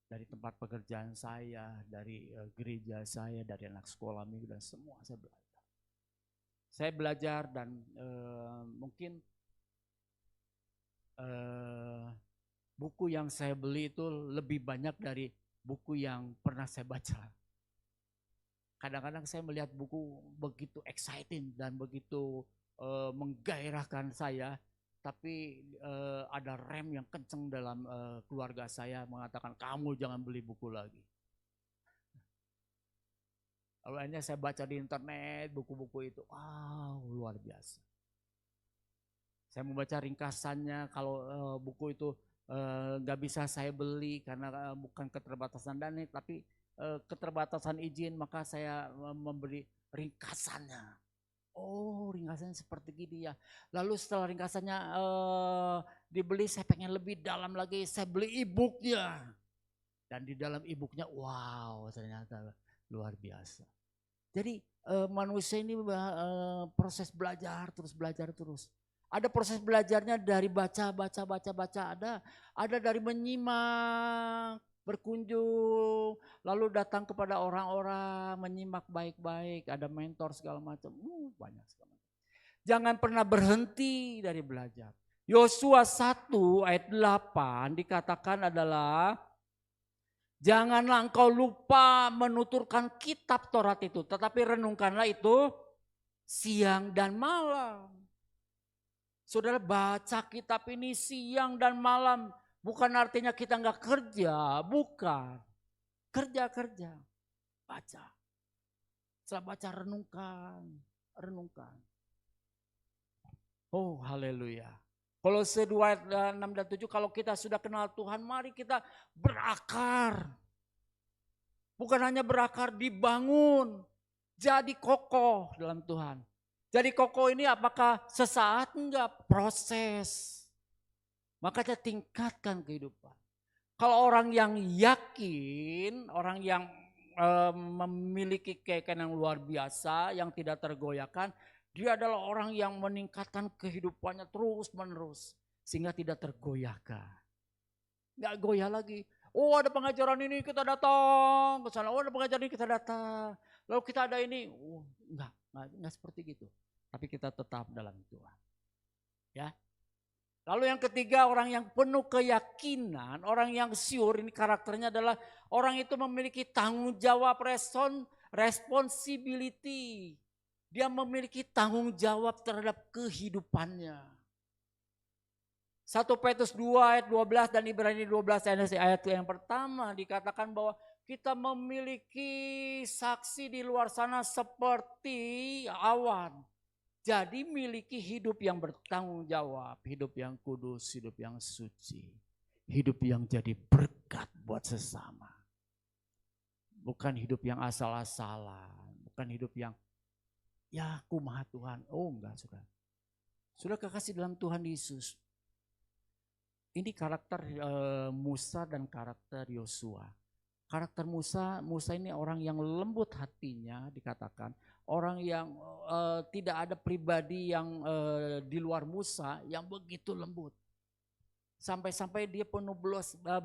dari tempat pekerjaan saya, dari gereja saya, dari anak sekolah minggu dan semua saya belajar. Saya belajar dan mungkin buku yang saya beli itu lebih banyak dari buku yang pernah saya baca. Kadang-kadang saya melihat buku begitu exciting dan begitu menggairahkan saya, tapi ada rem yang kenceng dalam keluarga saya mengatakan kamu jangan beli buku lagi. Awalnya saya baca di internet buku-buku itu, wow luar biasa. Saya membaca ringkasannya, kalau buku itu nggak bisa saya beli karena bukan keterbatasan dana, tapi keterbatasan izin, maka saya memberi ringkasannya. Oh ringkasannya seperti gini ya. Lalu setelah ringkasannya dibeli, saya pengen lebih dalam lagi, saya beli e-booknya. Dan di dalam e-booknya wow ternyata luar biasa. Jadi manusia ini proses belajar terus. Ada proses belajarnya dari baca, ada dari menyimak, berkunjung, lalu datang kepada orang-orang, menyimak baik-baik, ada mentor segala macam, banyak sekali. Jangan pernah berhenti dari belajar. Yosua 1 ayat 8 dikatakan adalah, janganlah engkau lupa menuturkan kitab Taurat itu, tetapi renungkanlah itu siang dan malam. Saudara baca kitab ini siang dan malam, bukan artinya kita nggak kerja, bukan. Kerja, baca. Setelah baca renungkan. Oh haleluya. Kolose 2 ayat 6 dan 7, kalau kita sudah kenal Tuhan, mari kita berakar. Bukan hanya berakar, dibangun. Jadi kokoh dalam Tuhan. Jadi kokoh ini apakah sesaat? Enggak, proses. Makanya tingkatkan kehidupan. Kalau orang yang yakin, orang yang memiliki keyakinan yang luar biasa, yang tidak tergoyahkan, dia adalah orang yang meningkatkan kehidupannya terus menerus. Sehingga tidak tergoyahkan. Enggak goyah lagi. Oh ada pengajaran ini kita datang ke sana. Oh ada pengajaran ini kita datang. Lalu kita ada ini. Oh, enggak seperti gitu. Tapi kita tetap dalam Tuhan. Ya. Lalu yang ketiga, orang yang penuh keyakinan, orang yang sure, ini karakternya adalah orang itu memiliki tanggung jawab, responsibility. Dia memiliki tanggung jawab terhadap kehidupannya. 1 Petrus 2 ayat 12 dan Ibrani 12 ayat yang pertama dikatakan bahwa kita memiliki saksi di luar sana seperti awan. Jadi miliki hidup yang bertanggung jawab, hidup yang kudus, hidup yang suci. Hidup yang jadi berkat buat sesama. Bukan hidup yang asal-asalan, bukan hidup yang ya aku maha Tuhan. Oh enggak saudara. Sudah kekasih dalam Tuhan Yesus. Ini karakter Musa dan karakter Yosua. Karakter Musa ini orang yang lembut hatinya dikatakan. Orang yang tidak ada pribadi yang di luar Musa yang begitu lembut. Sampai-sampai dia penuh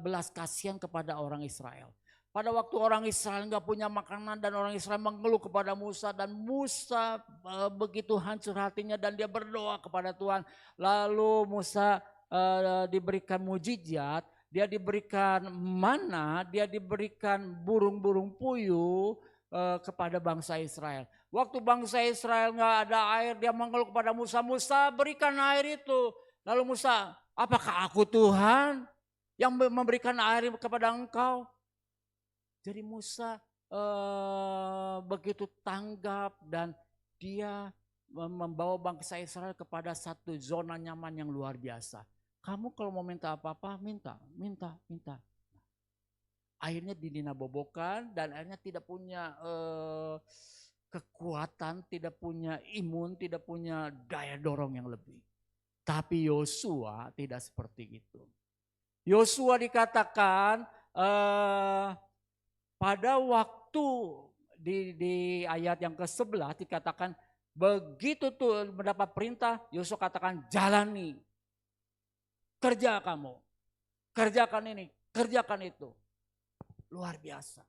belas kasihan kepada orang Israel. Pada waktu orang Israel nggak punya makanan dan orang Israel mengeluh kepada Musa. Dan Musa begitu hancur hatinya dan dia berdoa kepada Tuhan. Lalu Musa diberikan mujizat, dia diberikan mana, dia diberikan burung-burung puyuh kepada bangsa Israel. Waktu bangsa Israel nggak ada air, dia mengeluh kepada Musa, Musa berikan air itu. Lalu Musa, apakah aku Tuhan yang memberikan air kepada engkau? Jadi Musa begitu tanggap dan dia membawa bangsa Israel kepada satu zona nyaman yang luar biasa. Kamu kalau mau minta apa-apa, minta. Akhirnya dinabobokan dan akhirnya tidak punya kekuatan, tidak punya imun, tidak punya daya dorong yang lebih. Tapi Yosua tidak seperti itu. Yosua dikatakan pada waktu di ayat yang ke-11 dikatakan begitu tuh mendapat perintah, Yosua katakan jalani. Kerja kamu, kerjakan ini, kerjakan itu. Luar biasa.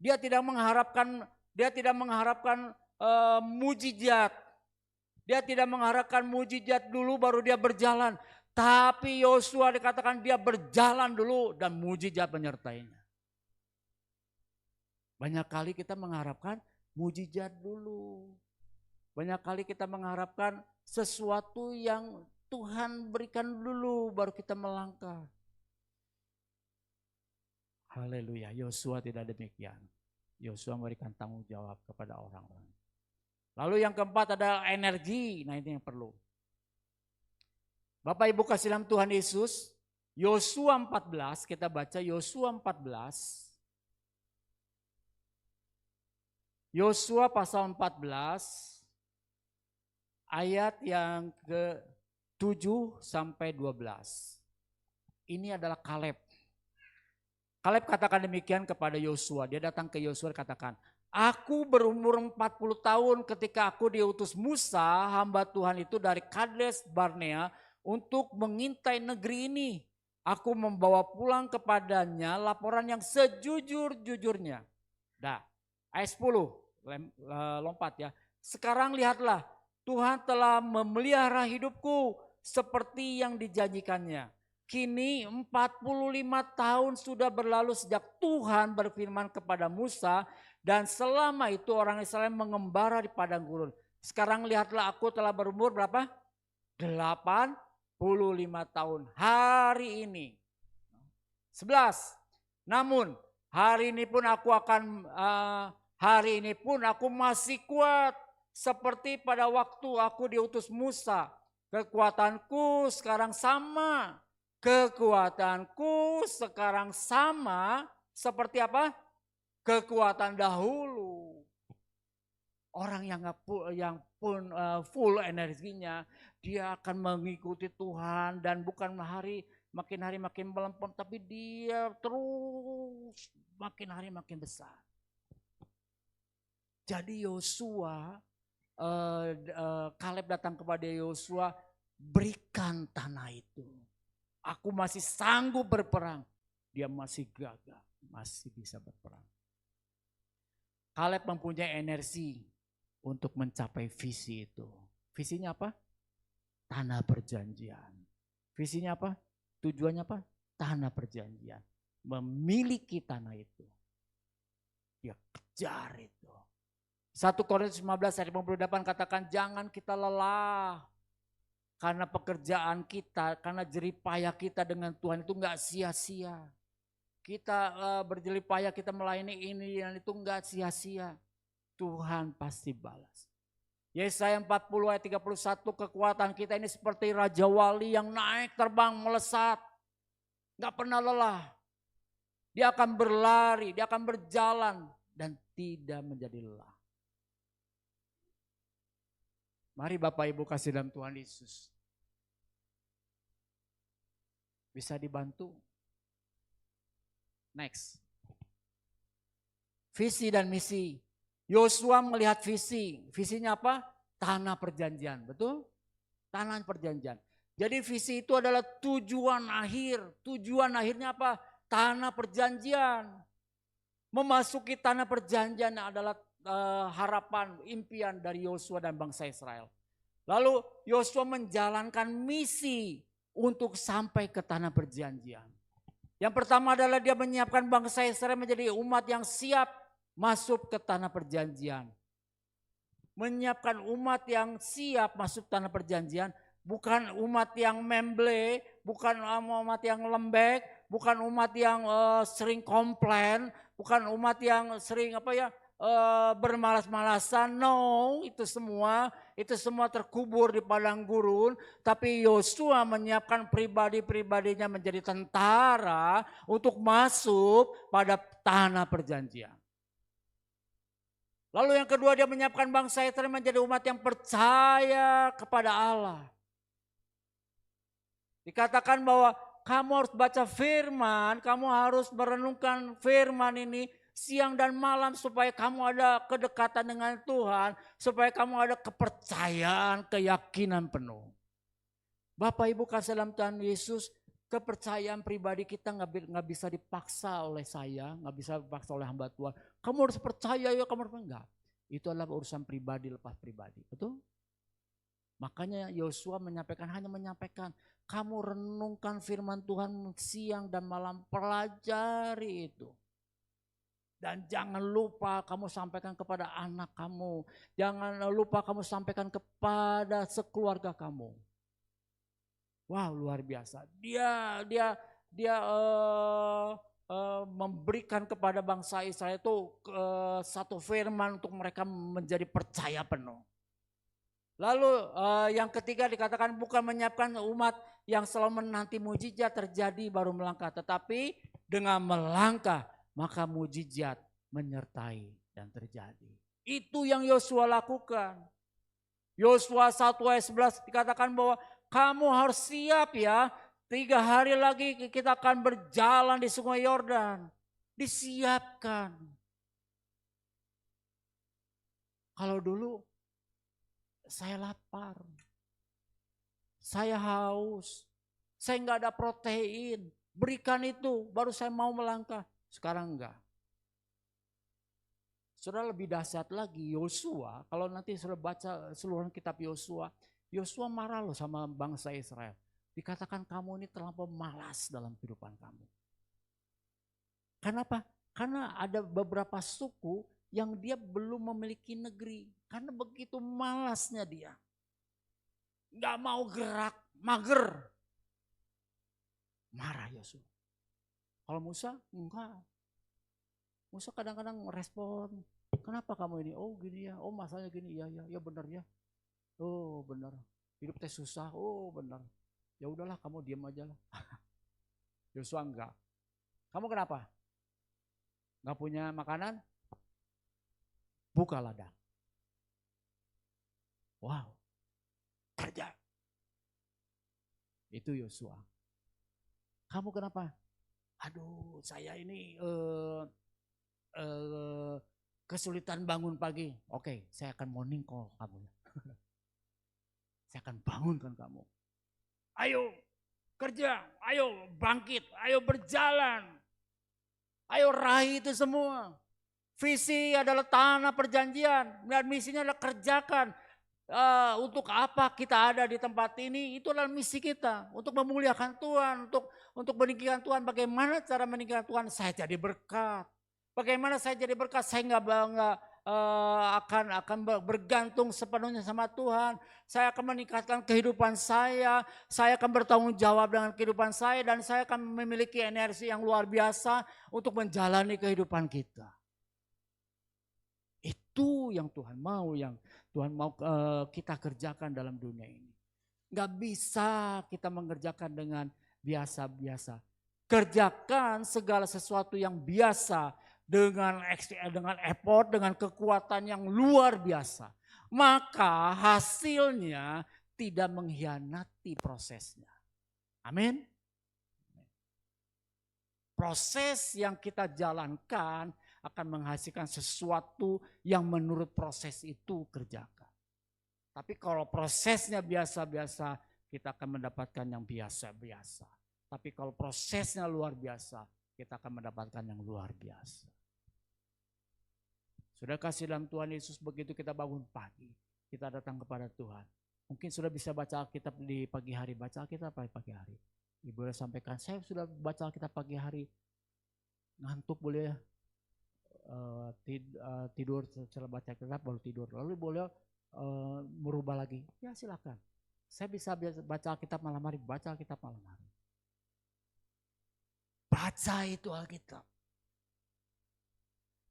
Dia tidak mengharapkan mujizat. Dia tidak mengharapkan mujizat dulu baru dia berjalan. Tapi Yosua dikatakan dia berjalan dulu dan mujizat menyertainya. Banyak kali kita mengharapkan mujizat dulu. Banyak kali kita mengharapkan sesuatu yang Tuhan berikan dulu baru kita melangkah. Haleluya, Yosua tidak demikian. Yosua memberikan tanggung jawab kepada orang-orang. Lalu yang keempat adalah energi. Nah ini yang perlu. Bapak Ibu kasih dalam Tuhan Yesus, Yosua 14, kita baca Yosua 14. Yosua pasal 14 ayat yang ke-7 sampai 12. Ini adalah Kaleb. Kaleb katakan demikian kepada Yosua. Dia datang ke Yosua katakan, aku berumur 40 tahun ketika aku diutus Musa, hamba Tuhan itu dari Kades Barnea untuk mengintai negeri ini. Aku membawa pulang kepadanya laporan yang sejujur-jujurnya. Dah, ayat 10, lompat ya. Sekarang lihatlah, Tuhan telah memelihara hidupku seperti yang dijanjikannya. Kini 45 tahun sudah berlalu sejak Tuhan berfirman kepada Musa dan selama itu orang Israel mengembara di padang gurun. Sekarang lihatlah aku telah berumur berapa? 85 tahun hari ini. 11. Namun hari ini pun aku masih kuat seperti pada waktu aku diutus Musa. Kekuatanku sekarang sama. Kekuatanku sekarang sama seperti apa? Kekuatan dahulu. Orang yang full energinya, dia akan mengikuti Tuhan dan bukan makin hari makin melempem, tapi dia terus makin hari makin besar. Jadi Yosua, Kaleb datang kepada Yosua, berikan tanah itu. Aku masih sanggup berperang. Dia masih gagah, masih bisa berperang. Kaleb mempunyai energi untuk mencapai visi itu. Visinya apa? Tanah perjanjian. Visinya apa? Tujuannya apa? Tanah perjanjian. Memiliki tanah itu. Dia kejar itu. 1 Korintus 15 ayat 58 katakan jangan kita lelah. Karena pekerjaan kita, karena jerih payah kita dengan Tuhan itu enggak sia-sia. Kita berjerih payah, kita melayani ini dan itu enggak sia-sia. Tuhan pasti balas. Yesaya 40 ayat 31, kekuatan kita ini seperti Raja Wali yang naik terbang melesat. Enggak pernah lelah. Dia akan berlari, dia akan berjalan dan tidak menjadi lelah. Mari Bapak Ibu kasih dalam Tuhan Yesus. Bisa dibantu? Next. Visi dan misi. Yosua melihat visi. Visinya apa? Tanah perjanjian. Betul? Tanah perjanjian. Jadi visi itu adalah tujuan akhir. Tujuan akhirnya apa? Tanah perjanjian. Memasuki tanah perjanjian adalah harapan, impian dari Yosua dan bangsa Israel. Lalu Yosua menjalankan misi untuk sampai ke tanah perjanjian. Yang pertama adalah dia menyiapkan bangsa Israel menjadi umat yang siap masuk ke tanah perjanjian. Menyiapkan umat yang siap masuk tanah perjanjian, bukan umat yang memble, bukan umat yang lembek, bukan umat yang sering komplain, bukan umat yang sering bermalas-malasan. No, itu semua itu semua terkubur di padang gurun. Tapi Yosua menyiapkan pribadi-pribadinya menjadi tentara untuk masuk pada tanah perjanjian. Lalu yang kedua, dia menyiapkan bangsa Israel menjadi umat yang percaya kepada Allah. Dikatakan bahwa kamu harus baca firman, kamu harus merenungkan firman ini siang dan malam supaya kamu ada kedekatan dengan Tuhan, supaya kamu ada kepercayaan, keyakinan penuh. Bapak Ibu kasih dalam Tuhan Yesus, kepercayaan pribadi kita nggak bisa dipaksa oleh saya, nggak bisa dipaksa oleh hamba Tuhan. Kamu harus percaya ya, kamu harus enggak. Itu adalah urusan pribadi lepas pribadi, betul? Makanya Yosua hanya menyampaikan, kamu renungkan firman Tuhan siang dan malam, pelajari itu. Dan jangan lupa kamu sampaikan kepada anak kamu, jangan lupa kamu sampaikan kepada sekeluarga kamu. Wow, luar biasa. Dia memberikan kepada bangsa Israel itu satu firman untuk mereka menjadi percaya penuh. Lalu yang ketiga dikatakan bukan menyiapkan umat yang selalu menanti mujizat terjadi baru melangkah. Tetapi dengan melangkah maka mujizat menyertai dan terjadi. Itu yang Yosua lakukan. Yosua 1 ayat 11 dikatakan bahwa kamu harus siap ya. 3 hari lagi kita akan berjalan di sungai Yordan. Disiapkan. Kalau dulu saya lapar, saya haus, saya nggak ada protein, berikan itu baru saya mau melangkah. Sekarang enggak. Sudah lebih dahsyat lagi Yosua, kalau nanti sudah baca seluruh kitab Yosua, Yosua marah loh sama bangsa Israel. Dikatakan kamu ini terlampau malas dalam kehidupan kamu. Kenapa? Karena ada beberapa suku yang dia belum memiliki negeri. Karena begitu malasnya dia. Gak mau gerak, mager. Marah Yosua. Kalau Musa, enggak. Musa kadang-kadang merespon. Kenapa kamu ini? Oh gini ya, oh masalahnya gini. Ya benar ya. Oh benar. Hidup teh susah, oh benar. Ya udahlah kamu diam aja lah. Yosua enggak. Kamu kenapa? Enggak punya makanan? Buka ladang. Wow, kerja. Itu Yosua. Kamu kenapa? Aduh, saya ini kesulitan bangun pagi. Oke, saya akan morning call kamu. Saya akan bangunkan kamu. Ayo kerja, ayo bangkit, ayo berjalan. Ayo raih itu semua. Visi adalah tanah perjanjian dan misinya adalah kerjakan. Untuk apa kita ada di tempat ini, itu adalah misi kita. Untuk memuliakan Tuhan, untuk meninggikan Tuhan. Bagaimana cara meninggikan Tuhan? Saya jadi berkat. Bagaimana saya jadi berkat? Saya akan bergantung sepenuhnya sama Tuhan. Saya akan meningkatkan kehidupan saya akan bertanggung jawab dengan kehidupan saya, dan saya akan memiliki energi yang luar biasa untuk menjalani kehidupan kita. Itu yang Tuhan mau, kita kerjakan dalam dunia ini. Gak bisa kita mengerjakan dengan biasa-biasa. Kerjakan segala sesuatu yang biasa dengan effort, dengan kekuatan yang luar biasa. Maka hasilnya tidak mengkhianati prosesnya. Amin. Proses yang kita jalankan akan menghasilkan sesuatu yang menurut proses itu kerjakan. Tapi kalau prosesnya biasa-biasa, kita akan mendapatkan yang biasa-biasa. Tapi kalau prosesnya luar biasa, kita akan mendapatkan yang luar biasa. Sudah kasih dalam Tuhan Yesus, begitu kita bangun pagi, kita datang kepada Tuhan. Mungkin sudah bisa baca Alkitab di pagi hari, baca Alkitab pagi hari. Ibu boleh sampaikan, saya sudah baca Alkitab pagi hari, ngantuk boleh ya. Tidur setelah baca kitab baru tidur, lalu boleh merubah lagi, ya silakan. Saya bisa baca Alkitab malam hari, baca Alkitab malam hari. Baca itu Alkitab,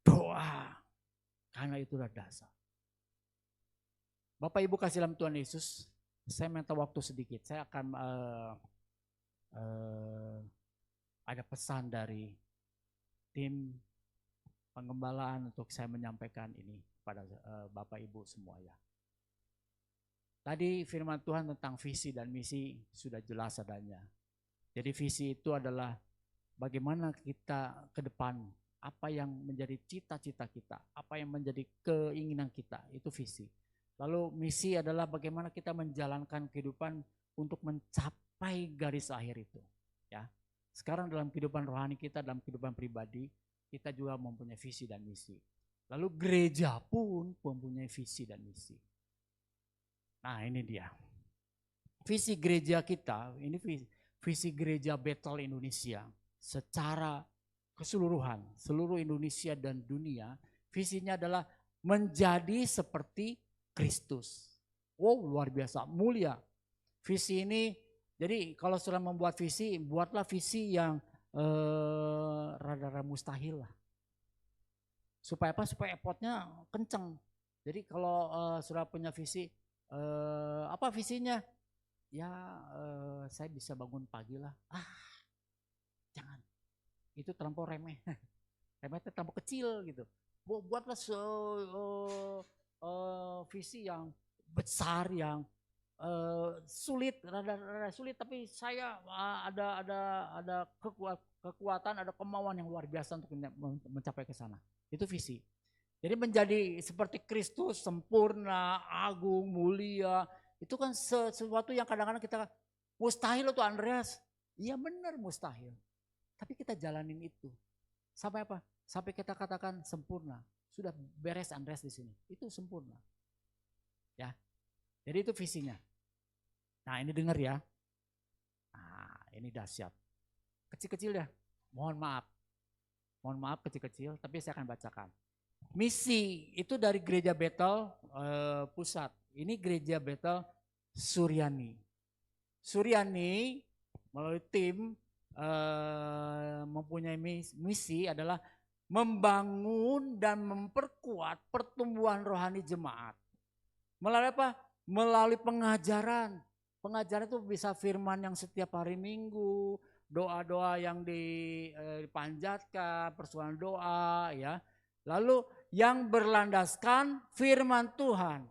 doa, karena itu adalah dasar. Bapak Ibu kasih dalam Tuhan Yesus, saya minta waktu sedikit. Saya akan ada pesan dari tim pengembalaan untuk saya menyampaikan ini pada Bapak Ibu semua ya. Tadi firman Tuhan tentang visi dan misi sudah jelas adanya. Jadi visi itu adalah bagaimana kita ke depan, apa yang menjadi cita-cita kita, apa yang menjadi keinginan kita, itu visi. Lalu misi adalah bagaimana kita menjalankan kehidupan untuk mencapai garis akhir itu. Ya. Sekarang dalam kehidupan rohani kita, dalam kehidupan pribadi, kita juga mempunyai visi dan misi. Lalu gereja pun mempunyai visi dan misi. Nah ini dia. Visi gereja kita, ini visi gereja Bethel Indonesia secara keseluruhan, seluruh Indonesia dan dunia, visinya adalah menjadi seperti Kristus. Wow, luar biasa, mulia. Visi ini, jadi kalau sudah membuat visi, buatlah visi yang rada-rada mustahil lah. Supaya apa? Supaya effortnya kenceng. Jadi kalau sudah punya visi, apa visinya? Ya saya bisa bangun pagi lah. Jangan. Itu terlampau remeh. Remeh itu terlampau kecil gitu. Buatlah visi yang besar, yang sulit, rada sulit, tapi saya ada kekuatan, ada kemauan yang luar biasa untuk mencapai ke sana. Itu visi. Jadi menjadi seperti Kristus, sempurna, agung, mulia, itu kan sesuatu yang kadang-kadang kita mustahil tuh Andreas. Iya benar mustahil. Tapi kita jalanin itu. Sampai apa? Sampai kita katakan sempurna. Sudah beres Andreas di sini. Itu sempurna. Ya. Jadi itu visinya. Nah, ini dengar ya. Nah, ini dahsyat. Kecil-kecil ya. Mohon maaf. Mohon maaf kecil-kecil, tapi saya akan bacakan. Misi itu dari gereja Bethel pusat. Ini gereja Bethel Suryani. Suryani melalui tim mempunyai misi adalah membangun dan memperkuat pertumbuhan rohani jemaat. Melalui apa? Melalui pengajaran. Pengajaran itu bisa firman yang setiap hari Minggu, doa-doa yang dipanjatkan, persoalan doa ya. Lalu yang berlandaskan firman Tuhan.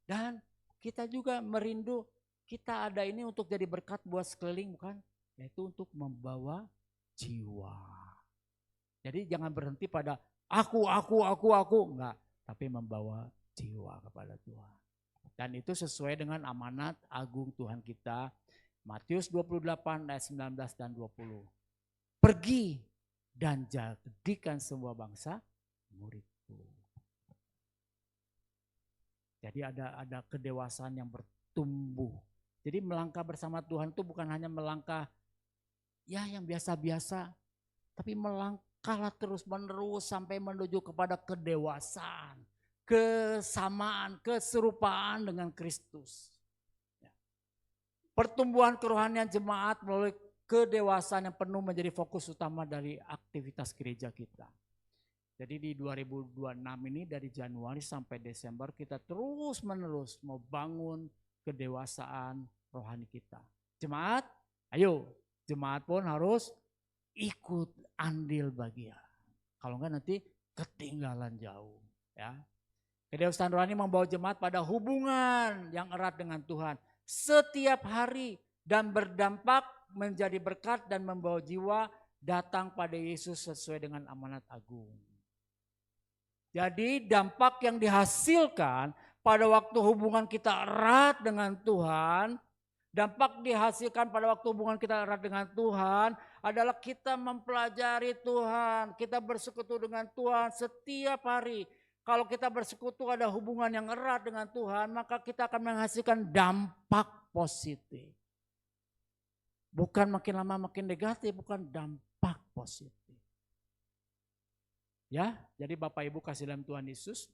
Dan kita juga merindu kita ada ini untuk jadi berkat buat sekeliling bukan? Yaitu untuk membawa jiwa. Jadi jangan berhenti pada aku, enggak. Tapi membawa jiwa kepada Tuhan. Dan itu sesuai dengan amanat agung Tuhan kita. Matius 28 ayat 19 dan 20. Pergi dan jadikan semua bangsa muridku. Jadi ada kedewasaan yang bertumbuh. Jadi melangkah bersama Tuhan itu bukan hanya melangkah ya yang biasa-biasa. Tapi melangkahlah terus menerus sampai menuju kepada kedewasaan. Kesamaan, keserupaan dengan Kristus. Pertumbuhan kerohanian jemaat melalui kedewasaan yang penuh menjadi fokus utama dari aktivitas gereja kita. Jadi di 2026 ini dari Januari sampai Desember kita terus menerus mau bangun kedewasaan rohani kita. Jemaat, ayo jemaat pun harus ikut andil bagian. Kalau enggak nanti ketinggalan jauh ya. Kedewasaan rohani membawa jemaat pada hubungan yang erat dengan Tuhan setiap hari dan berdampak menjadi berkat dan membawa jiwa datang pada Yesus sesuai dengan amanat agung. Jadi dampak yang dihasilkan pada waktu hubungan kita erat dengan Tuhan, dampak dihasilkan pada waktu hubungan kita erat dengan Tuhan adalah kita mempelajari Tuhan, kita bersekutu dengan Tuhan setiap hari. Kalau kita bersekutu ada hubungan yang erat dengan Tuhan, maka kita akan menghasilkan dampak positif. Bukan makin lama makin negatif, bukan dampak positif. Ya, jadi Bapak Ibu kasih dalam Tuhan Yesus,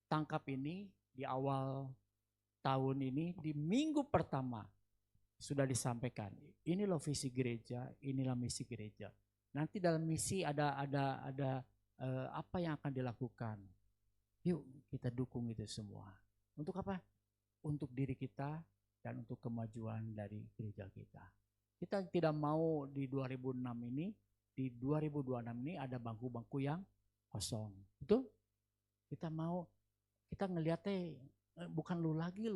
tangkap ini di awal tahun ini, di minggu pertama sudah disampaikan. Ini loh visi gereja, inilah misi gereja. Nanti dalam misi ada apa yang akan dilakukan. Yuk kita dukung itu semua. Untuk apa? Untuk diri kita dan untuk kemajuan dari gereja kita. Kita tidak mau di 2006 ini, di 2026 ini ada bangku-bangku yang kosong. Betul? Kita mau, kita ngeliatnya bukan lu lagi.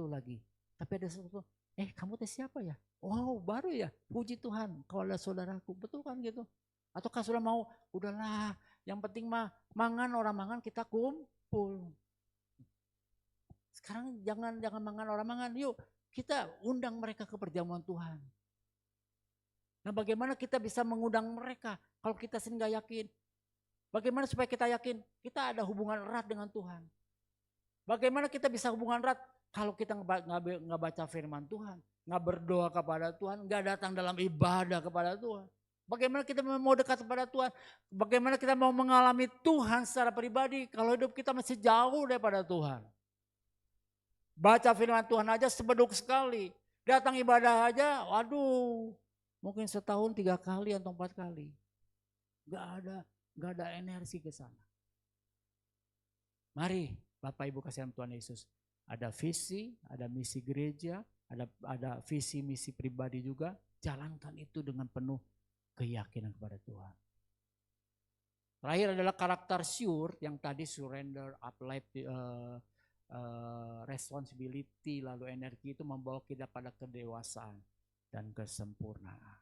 Tapi ada sesuatu, kamu teh siapa ya? Wow, baru ya, puji Tuhan kalau ada saudaraku. Betul kan gitu? Ataukah sudah mau, udahlah yang penting mah orang mangan kita kumpul. Sekarang jangan mangan orang mangan, yuk kita undang mereka ke perjamuan Tuhan. Nah bagaimana kita bisa mengundang mereka kalau kita sendiri gak yakin? Bagaimana supaya kita yakin kita ada hubungan erat dengan Tuhan? Bagaimana kita bisa hubungan erat kalau kita nggak baca firman Tuhan, nggak berdoa kepada Tuhan, nggak datang dalam ibadah kepada Tuhan? Bagaimana kita mau dekat kepada Tuhan? Bagaimana kita mau mengalami Tuhan secara pribadi kalau hidup kita masih jauh daripada Tuhan? Baca firman Tuhan aja sebeduk sekali. Datang ibadah aja, waduh, mungkin setahun 3 kali atau 4 kali. Gak ada energi ke sana. Mari Bapak Ibu kasihan Tuhan Yesus. Ada visi, ada misi gereja, ada visi misi pribadi juga. Jalankan itu dengan penuh keyakinan kepada Tuhan. Terakhir adalah karakter sure yang tadi surrender, uplight, responsibility, lalu energi itu membawa kita pada kedewasaan dan kesempurnaan.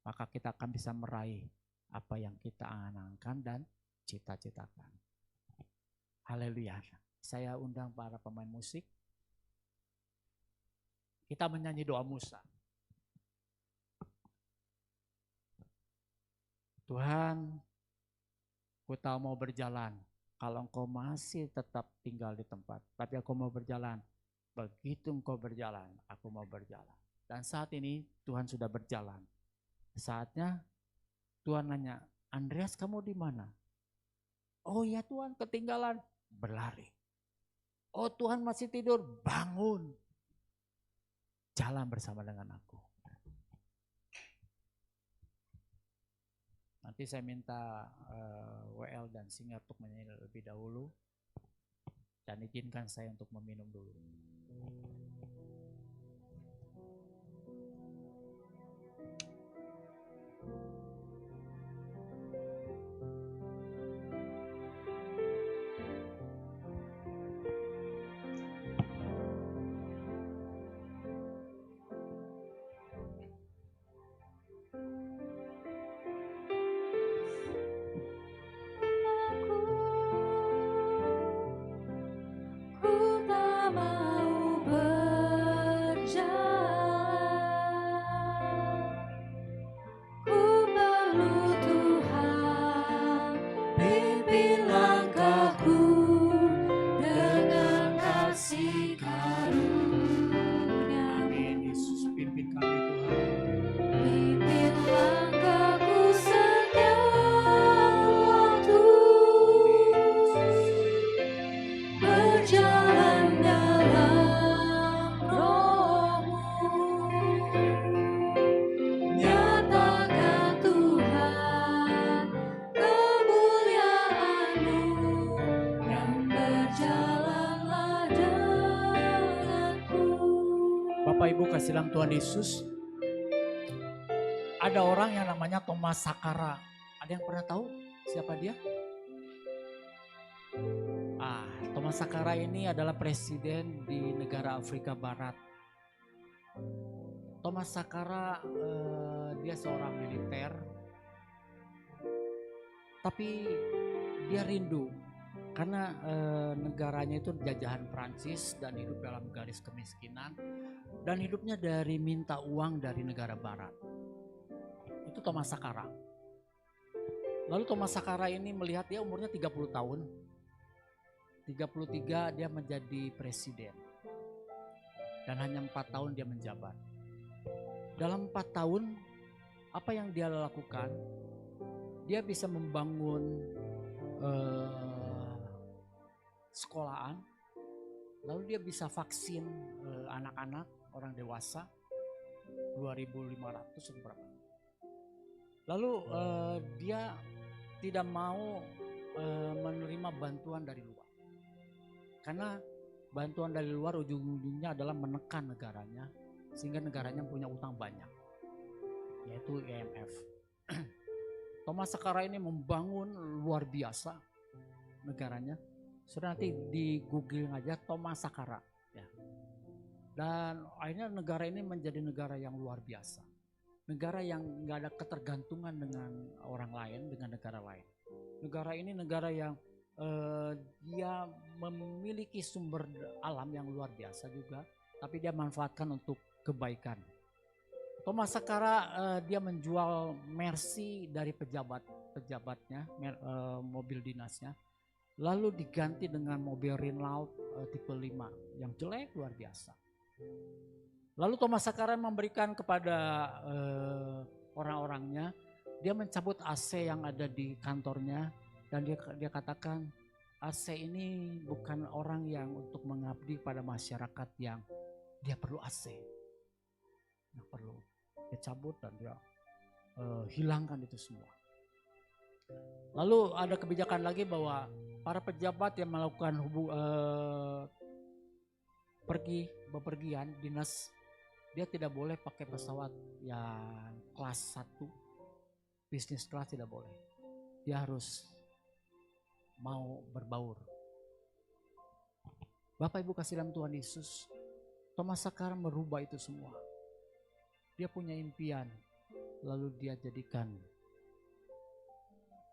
Maka kita akan bisa meraih apa yang kita angan-angankan dan cita-citakan. Haleluya. Saya undang para pemain musik. Kita menyanyi doa Musa. Tuhan, ku tahu mau berjalan. Kalau engkau masih tetap tinggal di tempat, tapi aku mau berjalan. Begitu engkau berjalan, aku mau berjalan. Dan saat ini Tuhan sudah berjalan. Saatnya Tuhan nanya, Andreas kamu di mana? Oh ya Tuhan, ketinggalan. Berlari. Oh Tuhan masih tidur, bangun. Jalan bersama dengan aku. Nanti saya minta WL dan Singa untuk menyanyi lebih dahulu. Dan izinkan saya untuk meminum dulu. Bapak Ibu kasih dalam Tuhan Yesus, ada orang yang namanya Thomas Sankara. Ada yang pernah tahu siapa dia? Thomas Sankara ini adalah presiden di negara Afrika Barat. Thomas Sankara dia seorang militer, tapi dia rindu karena negaranya itu jajahan Prancis dan hidup dalam garis kemiskinan. Dan hidupnya dari minta uang dari negara barat. Itu Thomas Sankara. Lalu Thomas Sankara ini melihat dia umurnya 30 tahun. 33 dia menjadi presiden. Dan hanya 4 tahun dia menjabat. Dalam 4 tahun apa yang dia lakukan? Dia bisa membangun sekolahan. Lalu dia bisa vaksin anak-anak, orang dewasa 2.500 atau berapa. Lalu dia tidak mau menerima bantuan dari luar. Karena bantuan dari luar ujung-ujungnya adalah menekan negaranya sehingga negaranya punya utang banyak, yaitu IMF. Thomas Sankara ini membangun luar biasa negaranya. Sudah nanti di googling aja Thomas Sankara ya. Dan akhirnya negara ini menjadi negara yang luar biasa. Negara yang nggak ada ketergantungan dengan orang lain, dengan negara lain. Negara ini negara yang dia memiliki sumber alam yang luar biasa juga, tapi dia manfaatkan untuk kebaikan. Thomas Sankara dia menjual Mercy dari pejabatnya, mobil dinasnya, lalu diganti dengan mobil Renault tipe 5 yang jelek luar biasa. Lalu Thomas Sankara memberikan kepada orang-orangnya, dia mencabut AC yang ada di kantornya dan dia katakan AC ini bukan orang yang untuk mengabdi pada masyarakat yang dia perlu AC. Yang perlu. Dia cabut dan dia hilangkan itu semua. Lalu ada kebijakan lagi bahwa para pejabat yang melakukan bepergian dinas, dia tidak boleh pakai pesawat yang kelas 1, bisnis kelas tidak boleh. Dia harus mau berbaur. Bapak Ibu kasih dalam Tuhan Yesus, Thomas Sankara merubah itu semua. Dia punya impian, lalu dia jadikan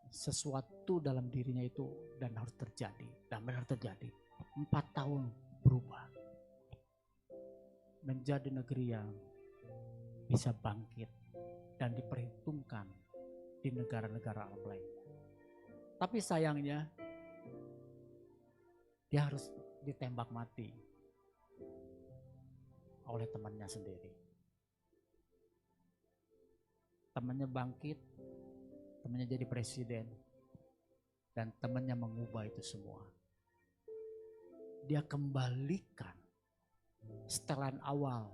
sesuatu dalam dirinya itu dan harus terjadi, dan benar terjadi. 4 tahun berubah. Menjadi negeri yang bisa bangkit dan diperhitungkan di negara-negara Arab lainnya. Tapi sayangnya dia harus ditembak mati oleh temannya sendiri. Temannya bangkit, temannya jadi presiden, dan temannya mengubah itu semua. Dia kembalikan setelan awal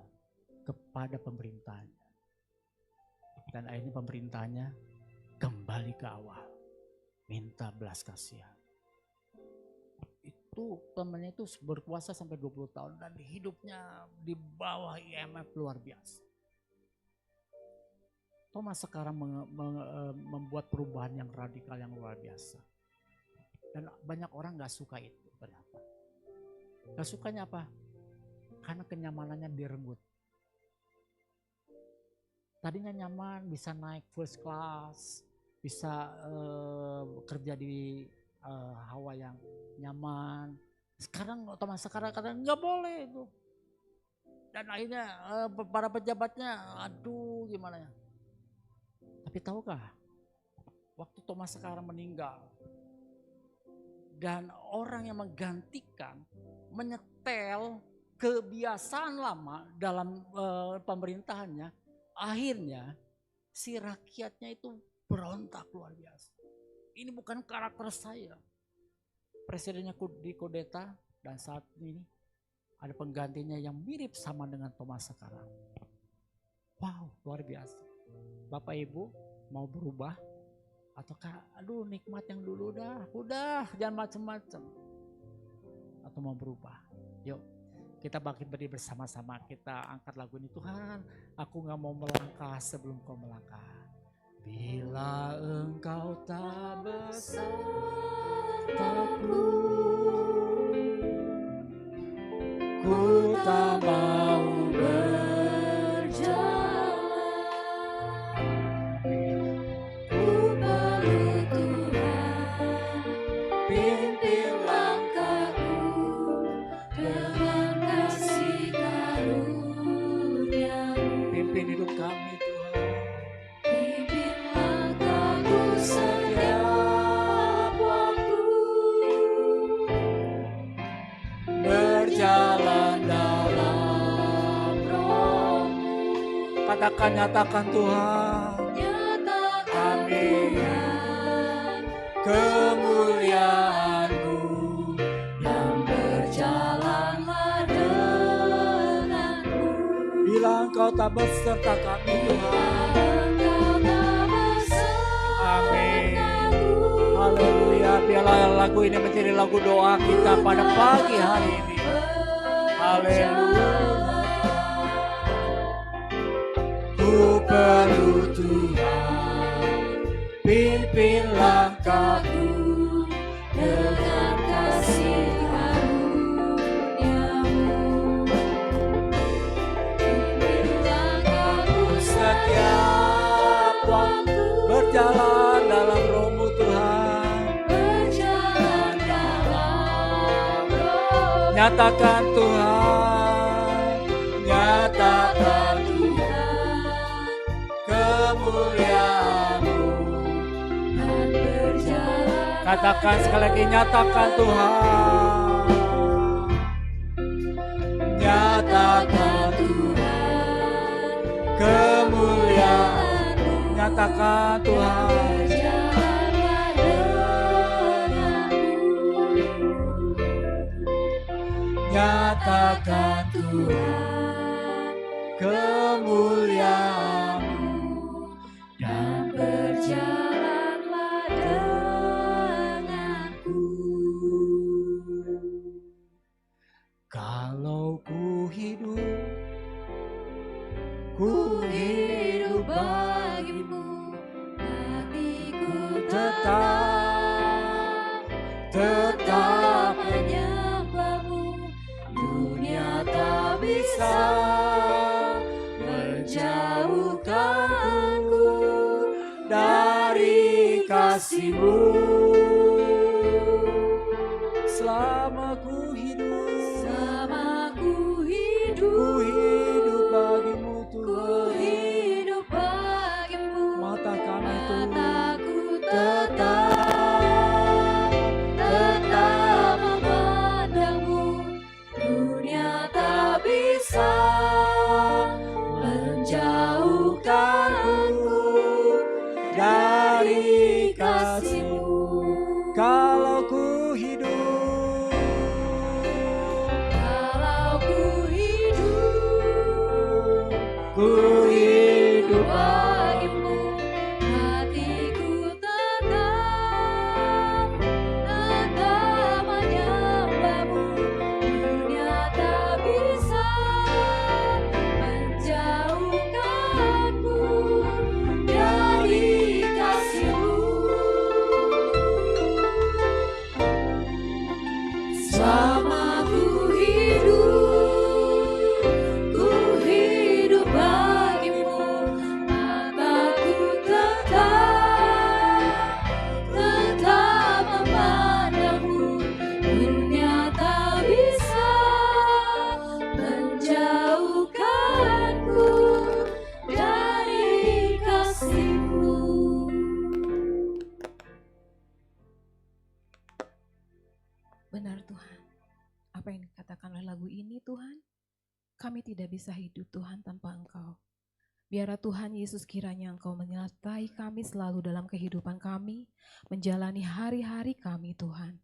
kepada pemerintahnya. Dan akhirnya pemerintahnya kembali ke awal. Minta belas kasihan. Itu temannya itu berkuasa sampai 20 tahun dan hidupnya di bawah IMF luar biasa. Thomas sekarang membuat perubahan yang radikal yang luar biasa. Dan banyak orang gak suka itu. Kenapa? Gak sukanya apa? Karena kenyamanannya direnggut. Tadinya nyaman, bisa naik first class, bisa kerja di hawa yang nyaman. Sekarang Thomas Sankara kadang nggak boleh itu. Dan akhirnya para pejabatnya, aduh gimana ya. Tapi tahukah, waktu Thomas Sankara meninggal, dan orang yang menggantikan menyetel kebiasaan lama dalam pemerintahannya, akhirnya si rakyatnya itu berontak luar biasa. Ini bukan karakter saya. Presidennya dikudeta dan saat ini ada penggantinya yang mirip sama dengan Thomas Sankara. Wow, luar biasa. Bapak Ibu mau berubah ataukah aduh nikmat yang dulu udah jangan macem-macem, atau mau berubah? Yuk kita bangkit berdiri bersama-sama, kita angkat lagu ini. Tuhan, aku gak mau melangkah sebelum kau melangkah. Bila engkau tak besertaku, ku tak mau berjalan. Ku perlu Tuhan, pimpin langkahku dengan kasih karunia-Mu. Pimpin hidup kami Tuhan. Pimpin langkahku setiap waktu, berjalan dalam Roh-Mu. Katakan, nyatakan Tuhan. Nyatakan Tuhan kemuliaan-Mu, yang berjalanlah denganku. Bila Engkau tak beserta kami Tuhan. Amin. Haleluya. Biarlah lagu ini menjadi lagu doa kita pada pagi hari ini. Haleluya. Ku perlu Tuhan, pimpin langkahku dengan kasih karuniamu. Pimpin langkahku setiap waktu, berjalan dalam rohmu Tuhan. Berjalan dalam rohmu. Nyatakan Tuhan, nyatakan kemuliaan-Mu dan berjalan. Katakan sekali lagi, nyatakan Tuhan, nyatakan Tuhan kemuliaan-Mu, nyatakan Tuhan. Nyatakan Tuhan kemuliaan-Mu dan berjalanlah denganku. Kalau ku hidup bagimu, hatiku tetap menyembahmu. Dunia tak bisa menjauhkanku dari kasih-Mu. Selama ku hidup bagimu Tuhan. Mata kami tetap memandang-Mu. Dunia tak bisa menjauhkanku dari kasih-Mu. Kalau ku hidup bagimu, hatiku tetap menyembahmu. Dunia tak bisa menjauhkanku dari kasih-Mu. Selama ku hidup bagimu, mataku tetap memandang-Mu. Dunia tak bisa menjauhkanku dari kasih-Mu. Benar Tuhan, apa yang dikatakan oleh lagu ini Tuhan, kami tidak bisa hidup Tuhan tanpa Engkau. Biarlah Tuhan Yesus kiranya Engkau menyertai kami selalu dalam kehidupan kami, menjalani hari-hari kami Tuhan.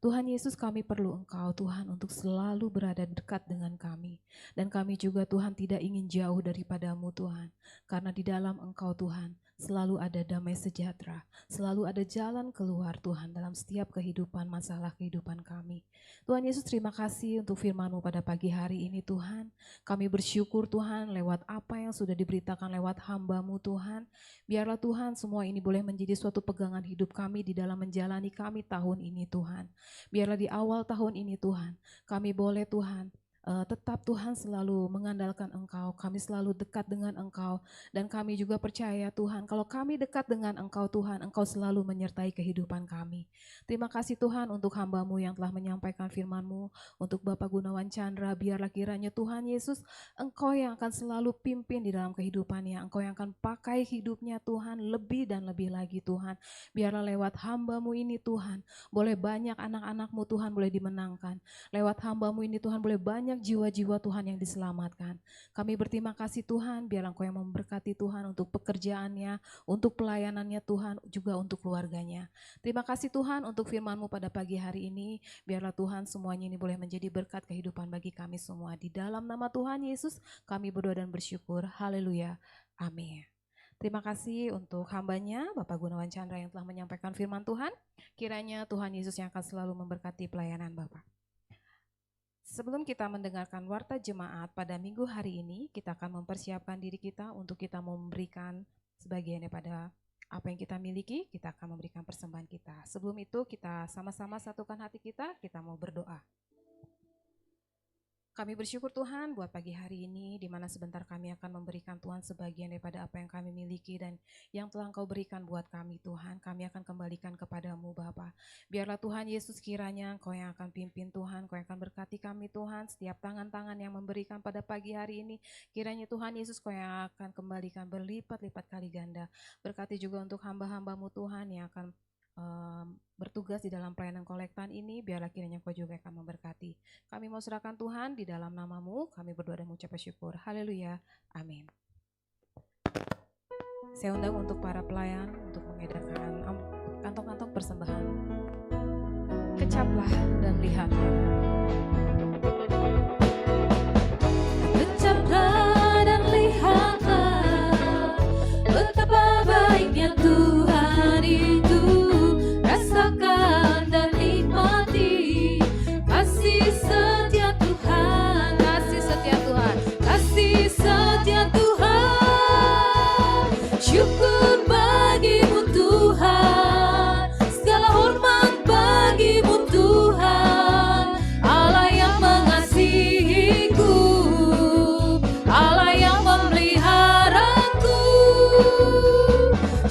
Tuhan Yesus, kami perlu Engkau Tuhan untuk selalu berada dekat dengan kami. Dan kami juga Tuhan tidak ingin jauh daripada-Mu Tuhan. Karena di dalam Engkau Tuhan selalu ada damai sejahtera, selalu ada jalan keluar Tuhan dalam setiap kehidupan, masalah kehidupan kami. Tuhan Yesus, terima kasih untuk firman-Mu pada pagi hari ini Tuhan. Kami bersyukur Tuhan lewat apa yang sudah diberitakan lewat hamba-Mu Tuhan. Biarlah Tuhan semua ini boleh menjadi suatu pegangan hidup kami di dalam menjalani kami tahun ini Tuhan. Biarlah di awal tahun ini Tuhan, kami boleh Tuhan tetap Tuhan selalu mengandalkan Engkau, kami selalu dekat dengan Engkau, dan kami juga percaya Tuhan, kalau kami dekat dengan Engkau Tuhan, Engkau selalu menyertai kehidupan kami. Terima kasih Tuhan untuk hamba-Mu yang telah menyampaikan firman-Mu, untuk Bapak Gunawan Chandra, biarlah kiranya Tuhan Yesus, Engkau yang akan selalu pimpin di dalam kehidupannya, Engkau yang akan pakai hidupnya Tuhan, lebih dan lebih lagi Tuhan. Biarlah lewat hamba-Mu ini Tuhan, boleh banyak anak-anak-Mu Tuhan boleh dimenangkan, lewat hamba-Mu ini Tuhan boleh banyak jiwa-jiwa Tuhan yang diselamatkan. Kami berterima kasih Tuhan, biar Engkau yang memberkati Tuhan untuk pekerjaannya, untuk pelayanannya Tuhan, juga untuk keluarganya. Terima kasih Tuhan untuk firman-Mu pada pagi hari ini, biarlah Tuhan semuanya ini boleh menjadi berkat kehidupan bagi kami semua. Di dalam nama Tuhan Yesus kami berdoa dan bersyukur. Haleluya. Amin. Terima kasih untuk hambanya, Bapak Gunawan Chandra yang telah menyampaikan firman Tuhan. Kiranya Tuhan Yesus yang akan selalu memberkati pelayanan Bapak. Sebelum kita mendengarkan warta jemaat pada minggu hari ini, kita akan mempersiapkan diri kita untuk kita memberikan sebagian daripada apa yang kita miliki, kita akan memberikan persembahan kita. Sebelum itu kita sama-sama satukan hati kita mau berdoa. Kami bersyukur Tuhan buat pagi hari ini, di mana sebentar kami akan memberikan Tuhan sebagian daripada apa yang kami miliki dan yang telah Engkau berikan buat kami Tuhan. Kami akan kembalikan kepadamu Bapa. Biarlah Tuhan Yesus kiranya Engkau yang akan pimpin Tuhan, Engkau yang akan berkati kami Tuhan. Setiap tangan-tangan yang memberikan pada pagi hari ini, kiranya Tuhan Yesus Engkau yang akan kembalikan berlipat-lipat kali ganda. Berkati juga untuk hamba-hambamu Tuhan yang akan bertugas di dalam pelayanan kolektan ini, biarlah kiranya Engkau juga akan memberkati. Kami mau serahkan Tuhan di dalam nama-Mu, kami berdoa dan mengucap syukur. Haleluya, amin. Saya undang untuk para pelayan untuk mengedarkan kantong-kantong persembahan. Kecaplah dan lihatlah. Kecaplah dan lihatlah betapa baiknya Tuhan itu. Rasakan dan nikmati kasih setia Tuhan, kasih setia Tuhan, kasih setia Tuhan. Syukur bagimu Tuhan, segala hormat bagimu Tuhan. Allah yang mengasihiku, Allah yang memeliharaku.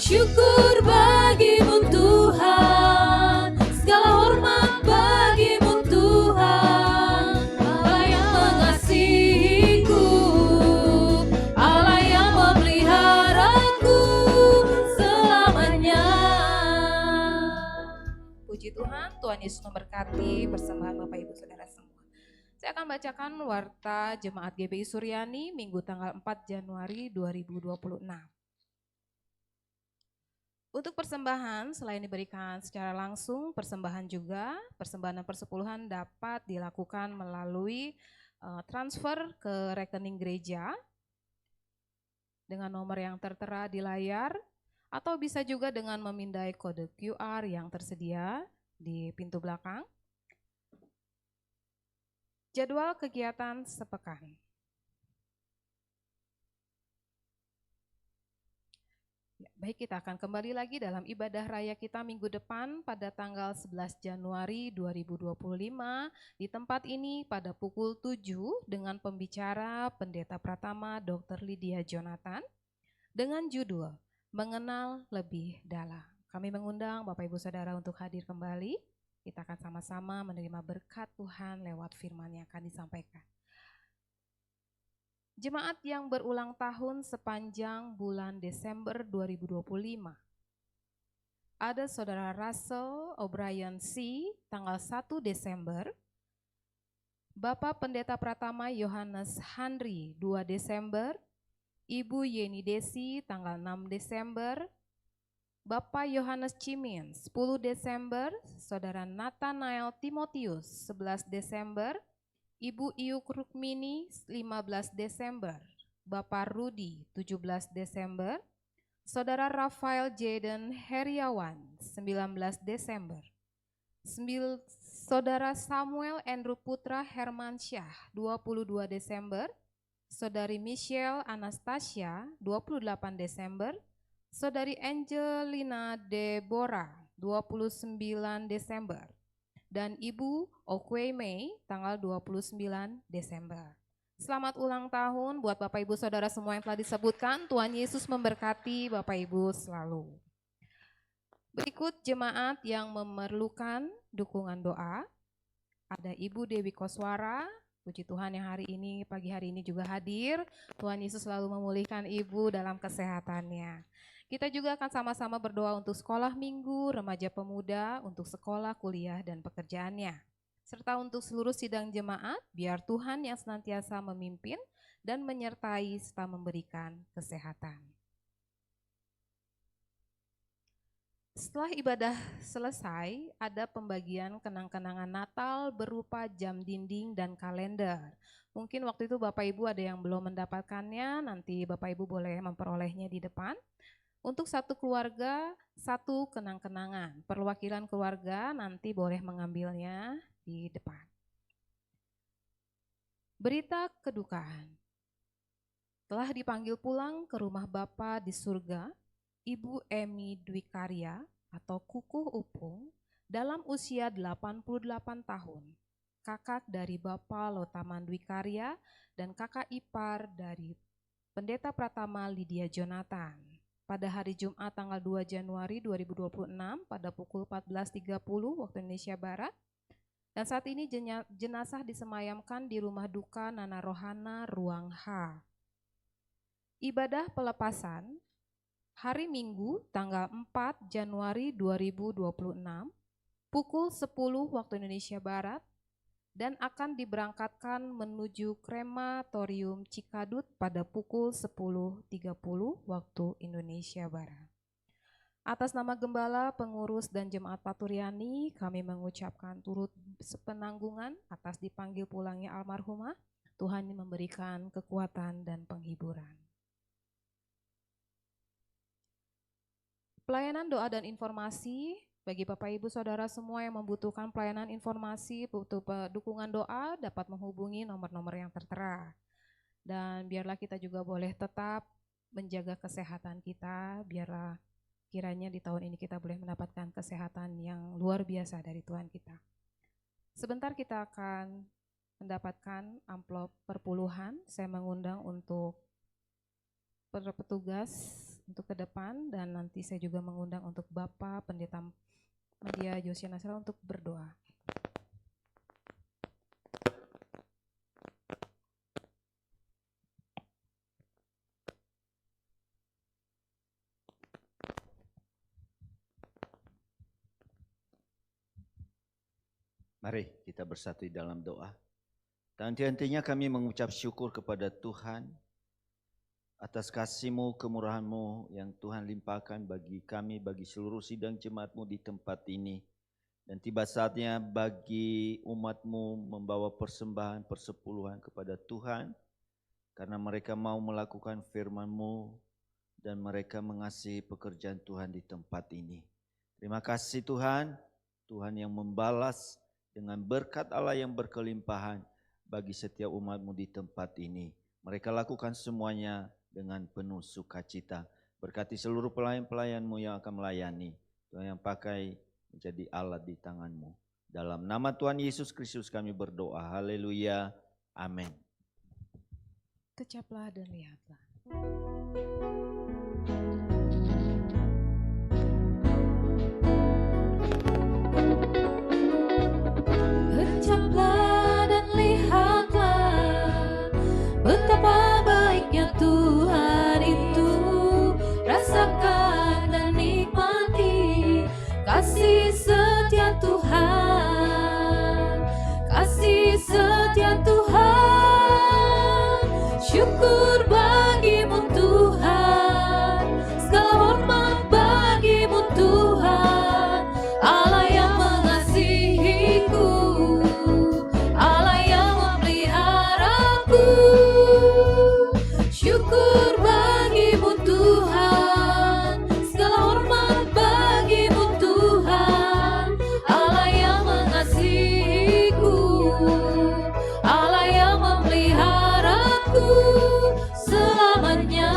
Syukur bagimu Tuhan, segala hormat bagimu Tuhan. Allah yang mengasihiku, Allah yang memeliharaku selamanya. Puji Tuhan, Tuhan Yesus memberkati persembahan Bapak Ibu Saudara semua. Saya akan bacakan warta Jemaat GBI Suryani Minggu tanggal 4 Januari 2026. Untuk persembahan, selain diberikan secara langsung, persembahan dan persepuluhan dapat dilakukan melalui transfer ke rekening gereja dengan nomor yang tertera di layar, atau bisa juga dengan memindai kode QR yang tersedia di pintu belakang. Jadwal kegiatan sepekan. Baik, kita akan kembali lagi dalam ibadah raya kita minggu depan pada tanggal 11 Januari 2025 di tempat ini pada pukul 7 dengan pembicara Pendeta Pratama Dr. Lydia Jonathan dengan judul Mengenal Lebih Dalam. Kami mengundang Bapak Ibu Saudara untuk hadir kembali. Kita akan sama-sama menerima berkat Tuhan lewat firman yang akan disampaikan. Jemaat yang berulang tahun sepanjang bulan Desember 2025. Ada Saudara Russell O'Brien C. tanggal 1 Desember, Bapak Pendeta Pratama Yohanes Handri 2 Desember, Ibu Yeni Desi tanggal 6 Desember, Bapak Yohanes Cimin 10 Desember, Saudara Nathanael Timotius 11 Desember, Ibu Iuk Rukmini 15 Desember, Bapak Rudi 17 Desember, Saudara Rafael Jaden Heriawan 19 Desember, Saudara Samuel Andrew Putra Hermansyah 22 Desember, Saudari Michelle Anastasia 28 Desember, Saudari Angelina Deborah 29 Desember, dan Ibu Okwe Mei tanggal 29 Desember. Selamat ulang tahun buat Bapak Ibu Saudara semua yang telah disebutkan. Tuhan Yesus memberkati Bapak Ibu selalu. Berikut jemaat yang memerlukan dukungan doa. Ada Ibu Dewi Koswara, puji Tuhan yang pagi hari ini juga hadir. Tuhan Yesus selalu memulihkan Ibu dalam kesehatannya. Kita juga akan sama-sama berdoa untuk sekolah minggu, remaja pemuda, untuk sekolah, kuliah, dan pekerjaannya. Serta untuk seluruh sidang jemaat, biar Tuhan yang senantiasa memimpin dan menyertai serta memberikan kesehatan. Setelah ibadah selesai, ada pembagian kenang-kenangan Natal berupa jam dinding dan kalender. Mungkin waktu itu Bapak Ibu ada yang belum mendapatkannya, nanti Bapak Ibu boleh memperolehnya di depan. Untuk satu keluarga, satu kenang-kenangan. Perwakilan keluarga nanti boleh mengambilnya di depan. Berita kedukaan. Telah dipanggil pulang ke rumah Bapa di surga, Ibu Emi Dwi Karya atau Kukuh Upung dalam usia 88 tahun. Kakak dari Bapak Lotaman Dwi Karya dan kakak ipar dari Pendeta Pratama Lydia Jonathan. Pada hari Jumat tanggal 2 Januari 2026 pada pukul 14.30 waktu Indonesia Barat. Dan saat ini jenazah disemayamkan di rumah duka Nana Rohana Ruang H. Ibadah pelepasan hari Minggu tanggal 4 Januari 2026 pukul 10 waktu Indonesia Barat dan akan diberangkatkan menuju krematorium Cikadut pada pukul 10.30 waktu Indonesia Barat. Atas nama Gembala, pengurus dan Jemaat Paturiani, kami mengucapkan turut sepenanggungan atas dipanggil pulangnya almarhumah. Tuhan memberikan kekuatan dan penghiburan. Pelayanan doa dan informasi bagi Bapak Ibu Saudara semua yang membutuhkan pelayanan informasi, butuh dukungan doa, dapat menghubungi nomor-nomor yang tertera. Dan biarlah kita juga boleh tetap menjaga kesehatan kita, biarlah kiranya di tahun ini kita boleh mendapatkan kesehatan yang luar biasa dari Tuhan kita. Sebentar kita akan mendapatkan amplop perpuluhan. Saya mengundang untuk petugas untuk ke depan dan nanti saya juga mengundang untuk Bapak Pendeta Madia Yosia Nasra untuk berdoa. Mari kita bersatu di dalam doa. Dan henti-hentinya kami mengucap syukur kepada Tuhan atas kasih-Mu, kemurahan-Mu yang Tuhan limpahkan bagi kami, bagi seluruh sidang jemaat-Mu di tempat ini. Dan tiba saatnya bagi umat-Mu membawa persembahan persepuluhan kepada Tuhan, karena mereka mau melakukan firman-Mu dan mereka mengasihi pekerjaan Tuhan di tempat ini. Terima kasih Tuhan, Tuhan yang membalas dengan berkat Allah yang berkelimpahan bagi setiap umat-Mu di tempat ini. Mereka lakukan semuanya dengan penuh sukacita. Berkati seluruh pelayan-pelayan-Mu yang akan melayani. Tuhan yang pakai menjadi alat di tangan-Mu. Dalam nama Tuhan Yesus Kristus kami berdoa. Haleluya. Amin. Kecaplah dan lihatlah. Kecaplah dan lihatlah betapa baiknya Tuhan itu. Rasakan dan nikmati kasih setia Tuhan, kasih setia Tuhan. Syukur bagimu Tuhan, segala hormat bagimu Tuhan. Allah yang mengasihiku, Allah yang memeliharaku. Syukur bagimu Tuhan, segala hormat bagimu Tuhan. Allah yang mengasihiku, Allah yang memeliharaku selamanya.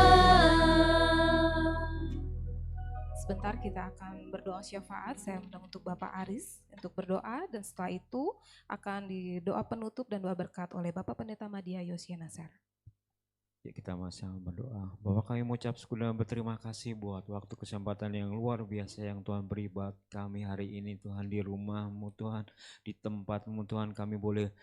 Sebentar kita akan berdoa syafaat. Saya undang untuk Bapak Aris untuk berdoa dan setelah itu akan didoa penutup dan doa berkat oleh Bapak Pendeta Madia Yosia Nasar. Ya, kita sama berdoa. Bapak kami mengucap syukur dan berterima kasih buat waktu kesempatan yang luar biasa yang Tuhan beri buat kami hari ini Tuhan, di rumah-Mu Tuhan, di tempat-Mu Tuhan, kami boleh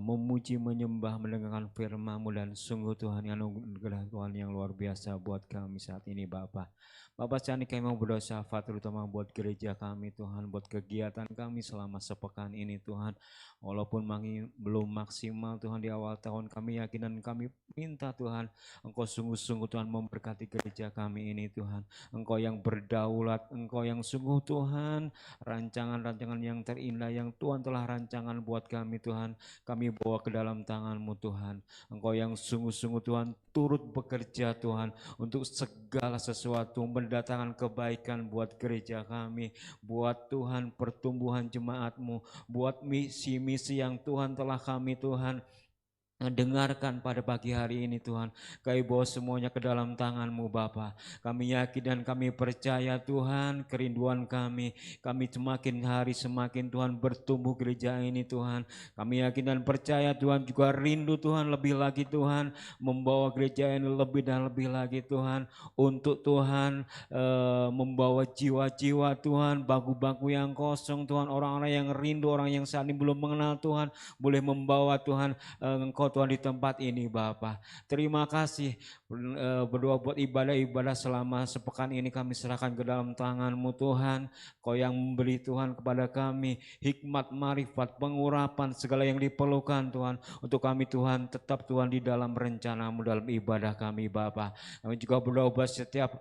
memuji, menyembah, mendengarkan firman-Mu dan sungguh Tuhan yang anugerah Tuhan yang luar biasa buat kami saat ini Bapak. Bapak sekali kami mau berdoa syafaat terutama buat gereja kami Tuhan, buat kegiatan kami selama sepekan ini Tuhan. Walaupun belum maksimal Tuhan di awal tahun, kami yakin dan kami minta minta Tuhan, Engkau sungguh-sungguh Tuhan memberkati gereja kami ini Tuhan. Engkau yang berdaulat, Engkau yang sungguh Tuhan, rancangan-rancangan yang terindah yang Tuhan telah rancangan buat kami Tuhan, kami bawa ke dalam tangan-Mu Tuhan. Engkau yang sungguh-sungguh Tuhan turut bekerja Tuhan untuk segala sesuatu, mendatangkan kebaikan buat gereja kami, buat Tuhan pertumbuhan jemaat-Mu, buat misi-misi yang Tuhan telah kami Tuhan dengarkan pada pagi hari ini Tuhan. Kami bawa semuanya ke dalam tangan-Mu Bapa. Kami yakin dan kami percaya Tuhan, kerinduan kami semakin hari semakin Tuhan bertumbuh gereja ini Tuhan. Kami yakin dan percaya Tuhan juga rindu Tuhan lebih lagi Tuhan, membawa gereja ini lebih dan lebih lagi Tuhan, untuk Tuhan membawa jiwa-jiwa Tuhan, bangku-bangku yang kosong Tuhan, orang-orang yang rindu, orang yang saat ini belum mengenal Tuhan, boleh membawa Tuhan Engkau Tuhan di tempat ini Bapa. Terima kasih, berdoa buat ibadah-ibadah selama sepekan ini kami serahkan ke dalam tangan-Mu Tuhan. Kau yang memberi Tuhan kepada kami hikmat, marifat, pengurapan, segala yang diperlukan Tuhan, untuk kami Tuhan tetap Tuhan di dalam rencana-Mu dalam ibadah kami Bapa. Kami juga berdoa buat setiap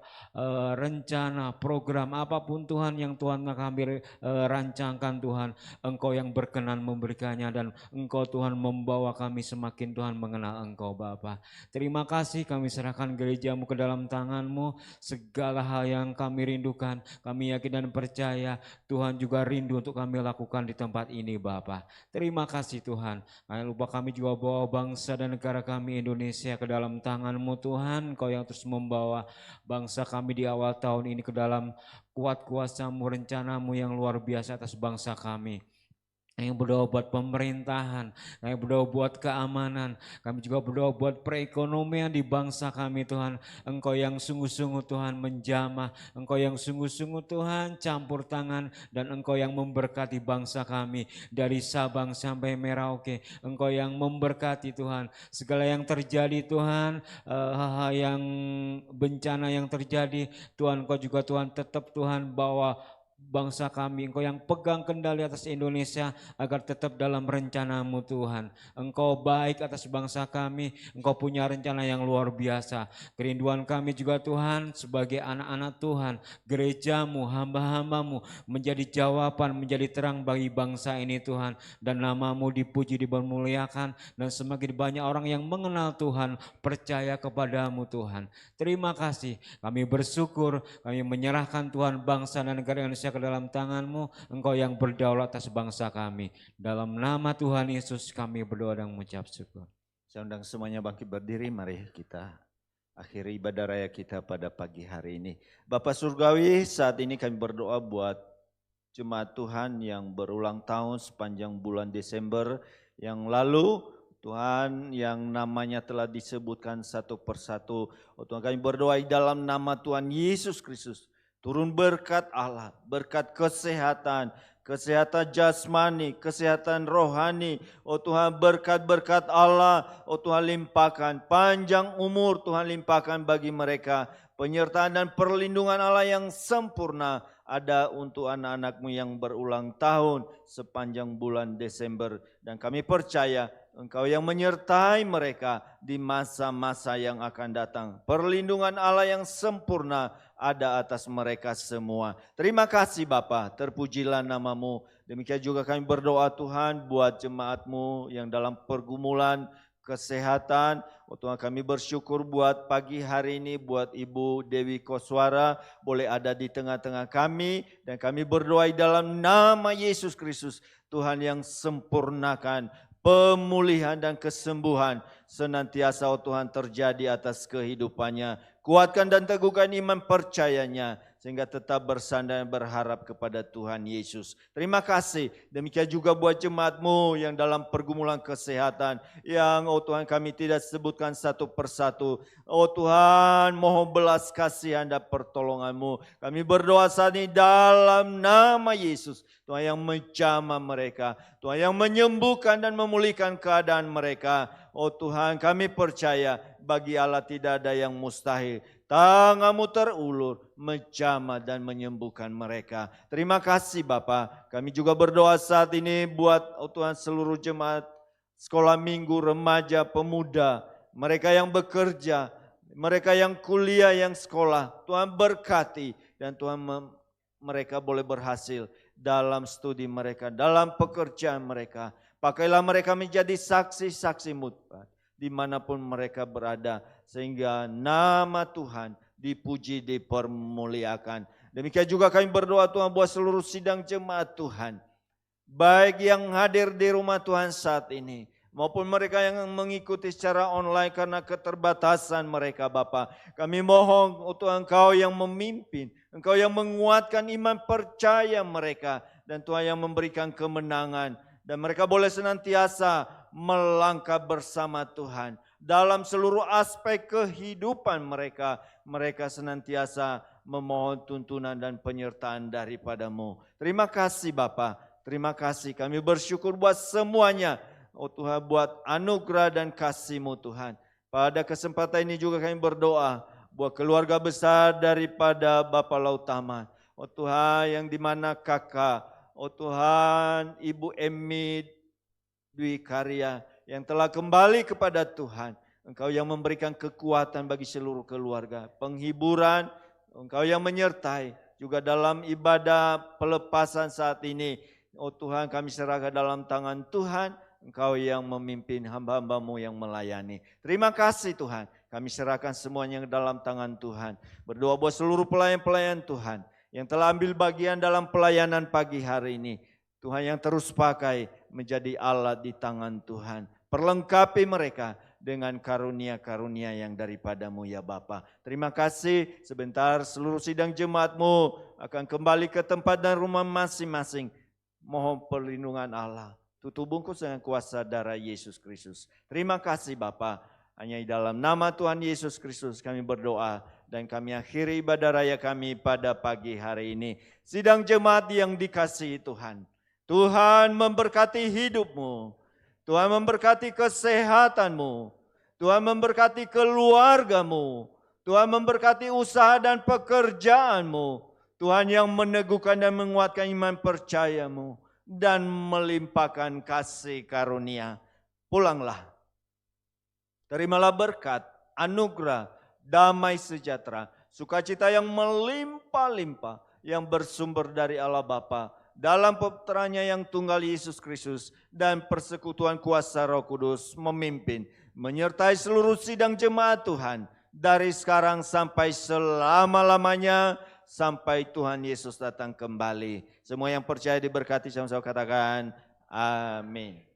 rencana, program apapun Tuhan yang Tuhan kami rancangkan Tuhan, Engkau yang berkenan memberikannya, dan Engkau Tuhan membawa kami semakin Tuhan mengenal Engkau Bapa. Terima kasih, kami serahkan gereja-Mu ke dalam tangan-Mu. Segala hal yang kami rindukan, kami yakin dan percaya Tuhan juga rindu untuk kami lakukan di tempat ini Bapa. Terima kasih Tuhan. Jangan lupa kami juga bawa bangsa dan negara kami Indonesia ke dalam tangan-Mu Tuhan. Kau yang terus membawa bangsa kami di awal tahun ini ke dalam kuat kuasa-Mu, rencana-Mu yang luar biasa atas bangsa kami. Kami berdoa buat pemerintahan, kami berdoa buat keamanan, kami juga berdoa buat perekonomian di bangsa kami Tuhan. Engkau yang sungguh-sungguh Tuhan menjamah, Engkau yang sungguh-sungguh Tuhan campur tangan, dan Engkau yang memberkati bangsa kami dari Sabang sampai Merauke. Engkau yang memberkati Tuhan segala yang terjadi Tuhan, hal-hal yang bencana yang terjadi Tuhan, Engkau juga Tuhan tetap Tuhan bawa bangsa kami, Engkau yang pegang kendali atas Indonesia agar tetap dalam rencana-Mu Tuhan. Engkau baik atas bangsa kami, Engkau punya rencana yang luar biasa. Kerinduan kami juga Tuhan sebagai anak-anak Tuhan, gereja-Mu, hamba-hamba-Mu menjadi jawaban, menjadi terang bagi bangsa ini Tuhan, dan nama-Mu dipuji, dipermuliakan, dan semakin banyak orang yang mengenal Tuhan, percaya kepada-Mu Tuhan. Terima kasih, kami bersyukur, kami menyerahkan Tuhan bangsa dan negara Indonesia ke dalam tangan-Mu. Engkau yang berdaulat atas bangsa kami. Dalam nama Tuhan Yesus kami berdoa dan mengucap syukur. Saya undang semuanya bangkit berdiri, mari kita akhiri ibadah raya kita pada pagi hari ini. Bapak Surgawi, saat ini kami berdoa buat jemaat Tuhan yang berulang tahun sepanjang bulan Desember yang lalu. Tuhan yang namanya telah disebutkan satu persatu. Oh Tuhan, kami berdoa dalam nama Tuhan Yesus Kristus. Turun berkat Allah, berkat kesehatan, kesehatan jasmani, kesehatan rohani. Oh Tuhan, berkat-berkat Allah, oh Tuhan limpahkan. Panjang umur Tuhan limpahkan bagi mereka. Penyertaan dan perlindungan Allah yang sempurna ada untuk anak-anak-Mu yang berulang tahun sepanjang bulan Desember. Dan kami percaya Engkau yang menyertai mereka di masa-masa yang akan datang. Perlindungan Allah yang sempurna ada atas mereka semua. Terima kasih Bapa, terpujilah nama-Mu. Demikian juga kami berdoa Tuhan buat jemaat-Mu yang dalam pergumulan kesehatan. Oh Tuhan, kami bersyukur buat pagi hari ini buat Ibu Dewi Koswara boleh ada di tengah-tengah kami, dan kami berdoa dalam nama Yesus Kristus, Tuhan yang sempurnakan pemulihan dan kesembuhan senantiasa oh Tuhan terjadi atas kehidupannya. Kuatkan dan teguhkan iman percayanya sehingga tetap bersandar dan berharap kepada Tuhan Yesus. Terima kasih. Demikian juga buat jemaat-Mu yang dalam pergumulan kesehatan, yang oh Tuhan kami tidak sebutkan satu persatu. Oh Tuhan, mohon belas kasihan dan pertolongan-Mu. Kami berdoa saat ini dalam nama Yesus. Tuhan yang menjamah mereka, Tuhan yang menyembuhkan dan memulihkan keadaan mereka. Oh Tuhan, kami percaya bagi Allah tidak ada yang mustahil. Tangan-Mu terulur, menjamah dan menyembuhkan mereka. Terima kasih Bapa. Kami juga berdoa saat ini buat oh Tuhan seluruh jemaat sekolah minggu, remaja, pemuda mereka yang bekerja, mereka yang kuliah, yang sekolah. Tuhan berkati dan Tuhan mereka boleh berhasil dalam studi mereka, dalam pekerjaan mereka. Pakailah mereka menjadi saksi-saksi-Mu Tuhan, dimanapun mereka berada, sehingga nama Tuhan dipuji, dipermuliakan. Demikian juga kami berdoa Tuhan buat seluruh sidang jemaat Tuhan, baik yang hadir di rumah Tuhan saat ini, maupun mereka yang mengikuti secara online karena keterbatasan mereka Bapa. Kami mohon Tuhan Engkau yang memimpin, Engkau yang menguatkan iman percaya mereka, dan Tuhan yang memberikan kemenangan, dan mereka boleh senantiasa melangkah bersama Tuhan dalam seluruh aspek kehidupan mereka. Mereka senantiasa memohon tuntunan dan penyertaan daripada-Mu. Terima kasih Bapa, terima kasih. Kami bersyukur buat semuanya. Oh Tuhan, buat anugerah dan kasih-Mu Tuhan. Pada kesempatan ini juga kami berdoa buat keluarga besar daripada Bapak Lautaman. Oh Tuhan, yang dimana kakak, oh Tuhan, Ibu Emi Dwi Karya yang telah kembali kepada Tuhan. Engkau yang memberikan kekuatan bagi seluruh keluarga, penghiburan, Engkau yang menyertai juga dalam ibadah pelepasan saat ini. Oh Tuhan, kami serahkan dalam tangan Tuhan, Engkau yang memimpin hamba-hamba-Mu yang melayani. Terima kasih Tuhan, kami serahkan semuanya dalam tangan Tuhan. Berdoa buat seluruh pelayan-pelayan Tuhan yang telah ambil bagian dalam pelayanan pagi hari ini. Tuhan yang terus pakai menjadi alat di tangan Tuhan. Perlengkapi mereka dengan karunia-karunia yang daripada-Mu ya Bapa. Terima kasih, sebentar seluruh sidang jemaat-Mu akan kembali ke tempat dan rumah masing-masing. Mohon perlindungan Allah. Tutup bungkus dengan kuasa darah Yesus Kristus. Terima kasih Bapa. Hanya di dalam nama Tuhan Yesus Kristus kami berdoa dan kami akhiri ibadah raya kami pada pagi hari ini. Sidang jemaat yang dikasihi Tuhan. Tuhan memberkati hidupmu. Tuhan memberkati kesehatanmu. Tuhan memberkati keluargamu. Tuhan memberkati usaha dan pekerjaanmu. Tuhan yang meneguhkan dan menguatkan iman percayamu dan melimpahkan kasih karunia. Pulanglah. Terimalah berkat, anugerah, damai sejahtera, sukacita yang melimpah-limpah yang bersumber dari Allah Bapa dalam Putranya yang tunggal Yesus Kristus, dan persekutuan kuasa Roh Kudus memimpin, menyertai seluruh sidang jemaat Tuhan dari sekarang sampai selama-lamanya, sampai Tuhan Yesus datang kembali. Semua yang percaya diberkati, sama-sama katakan amin.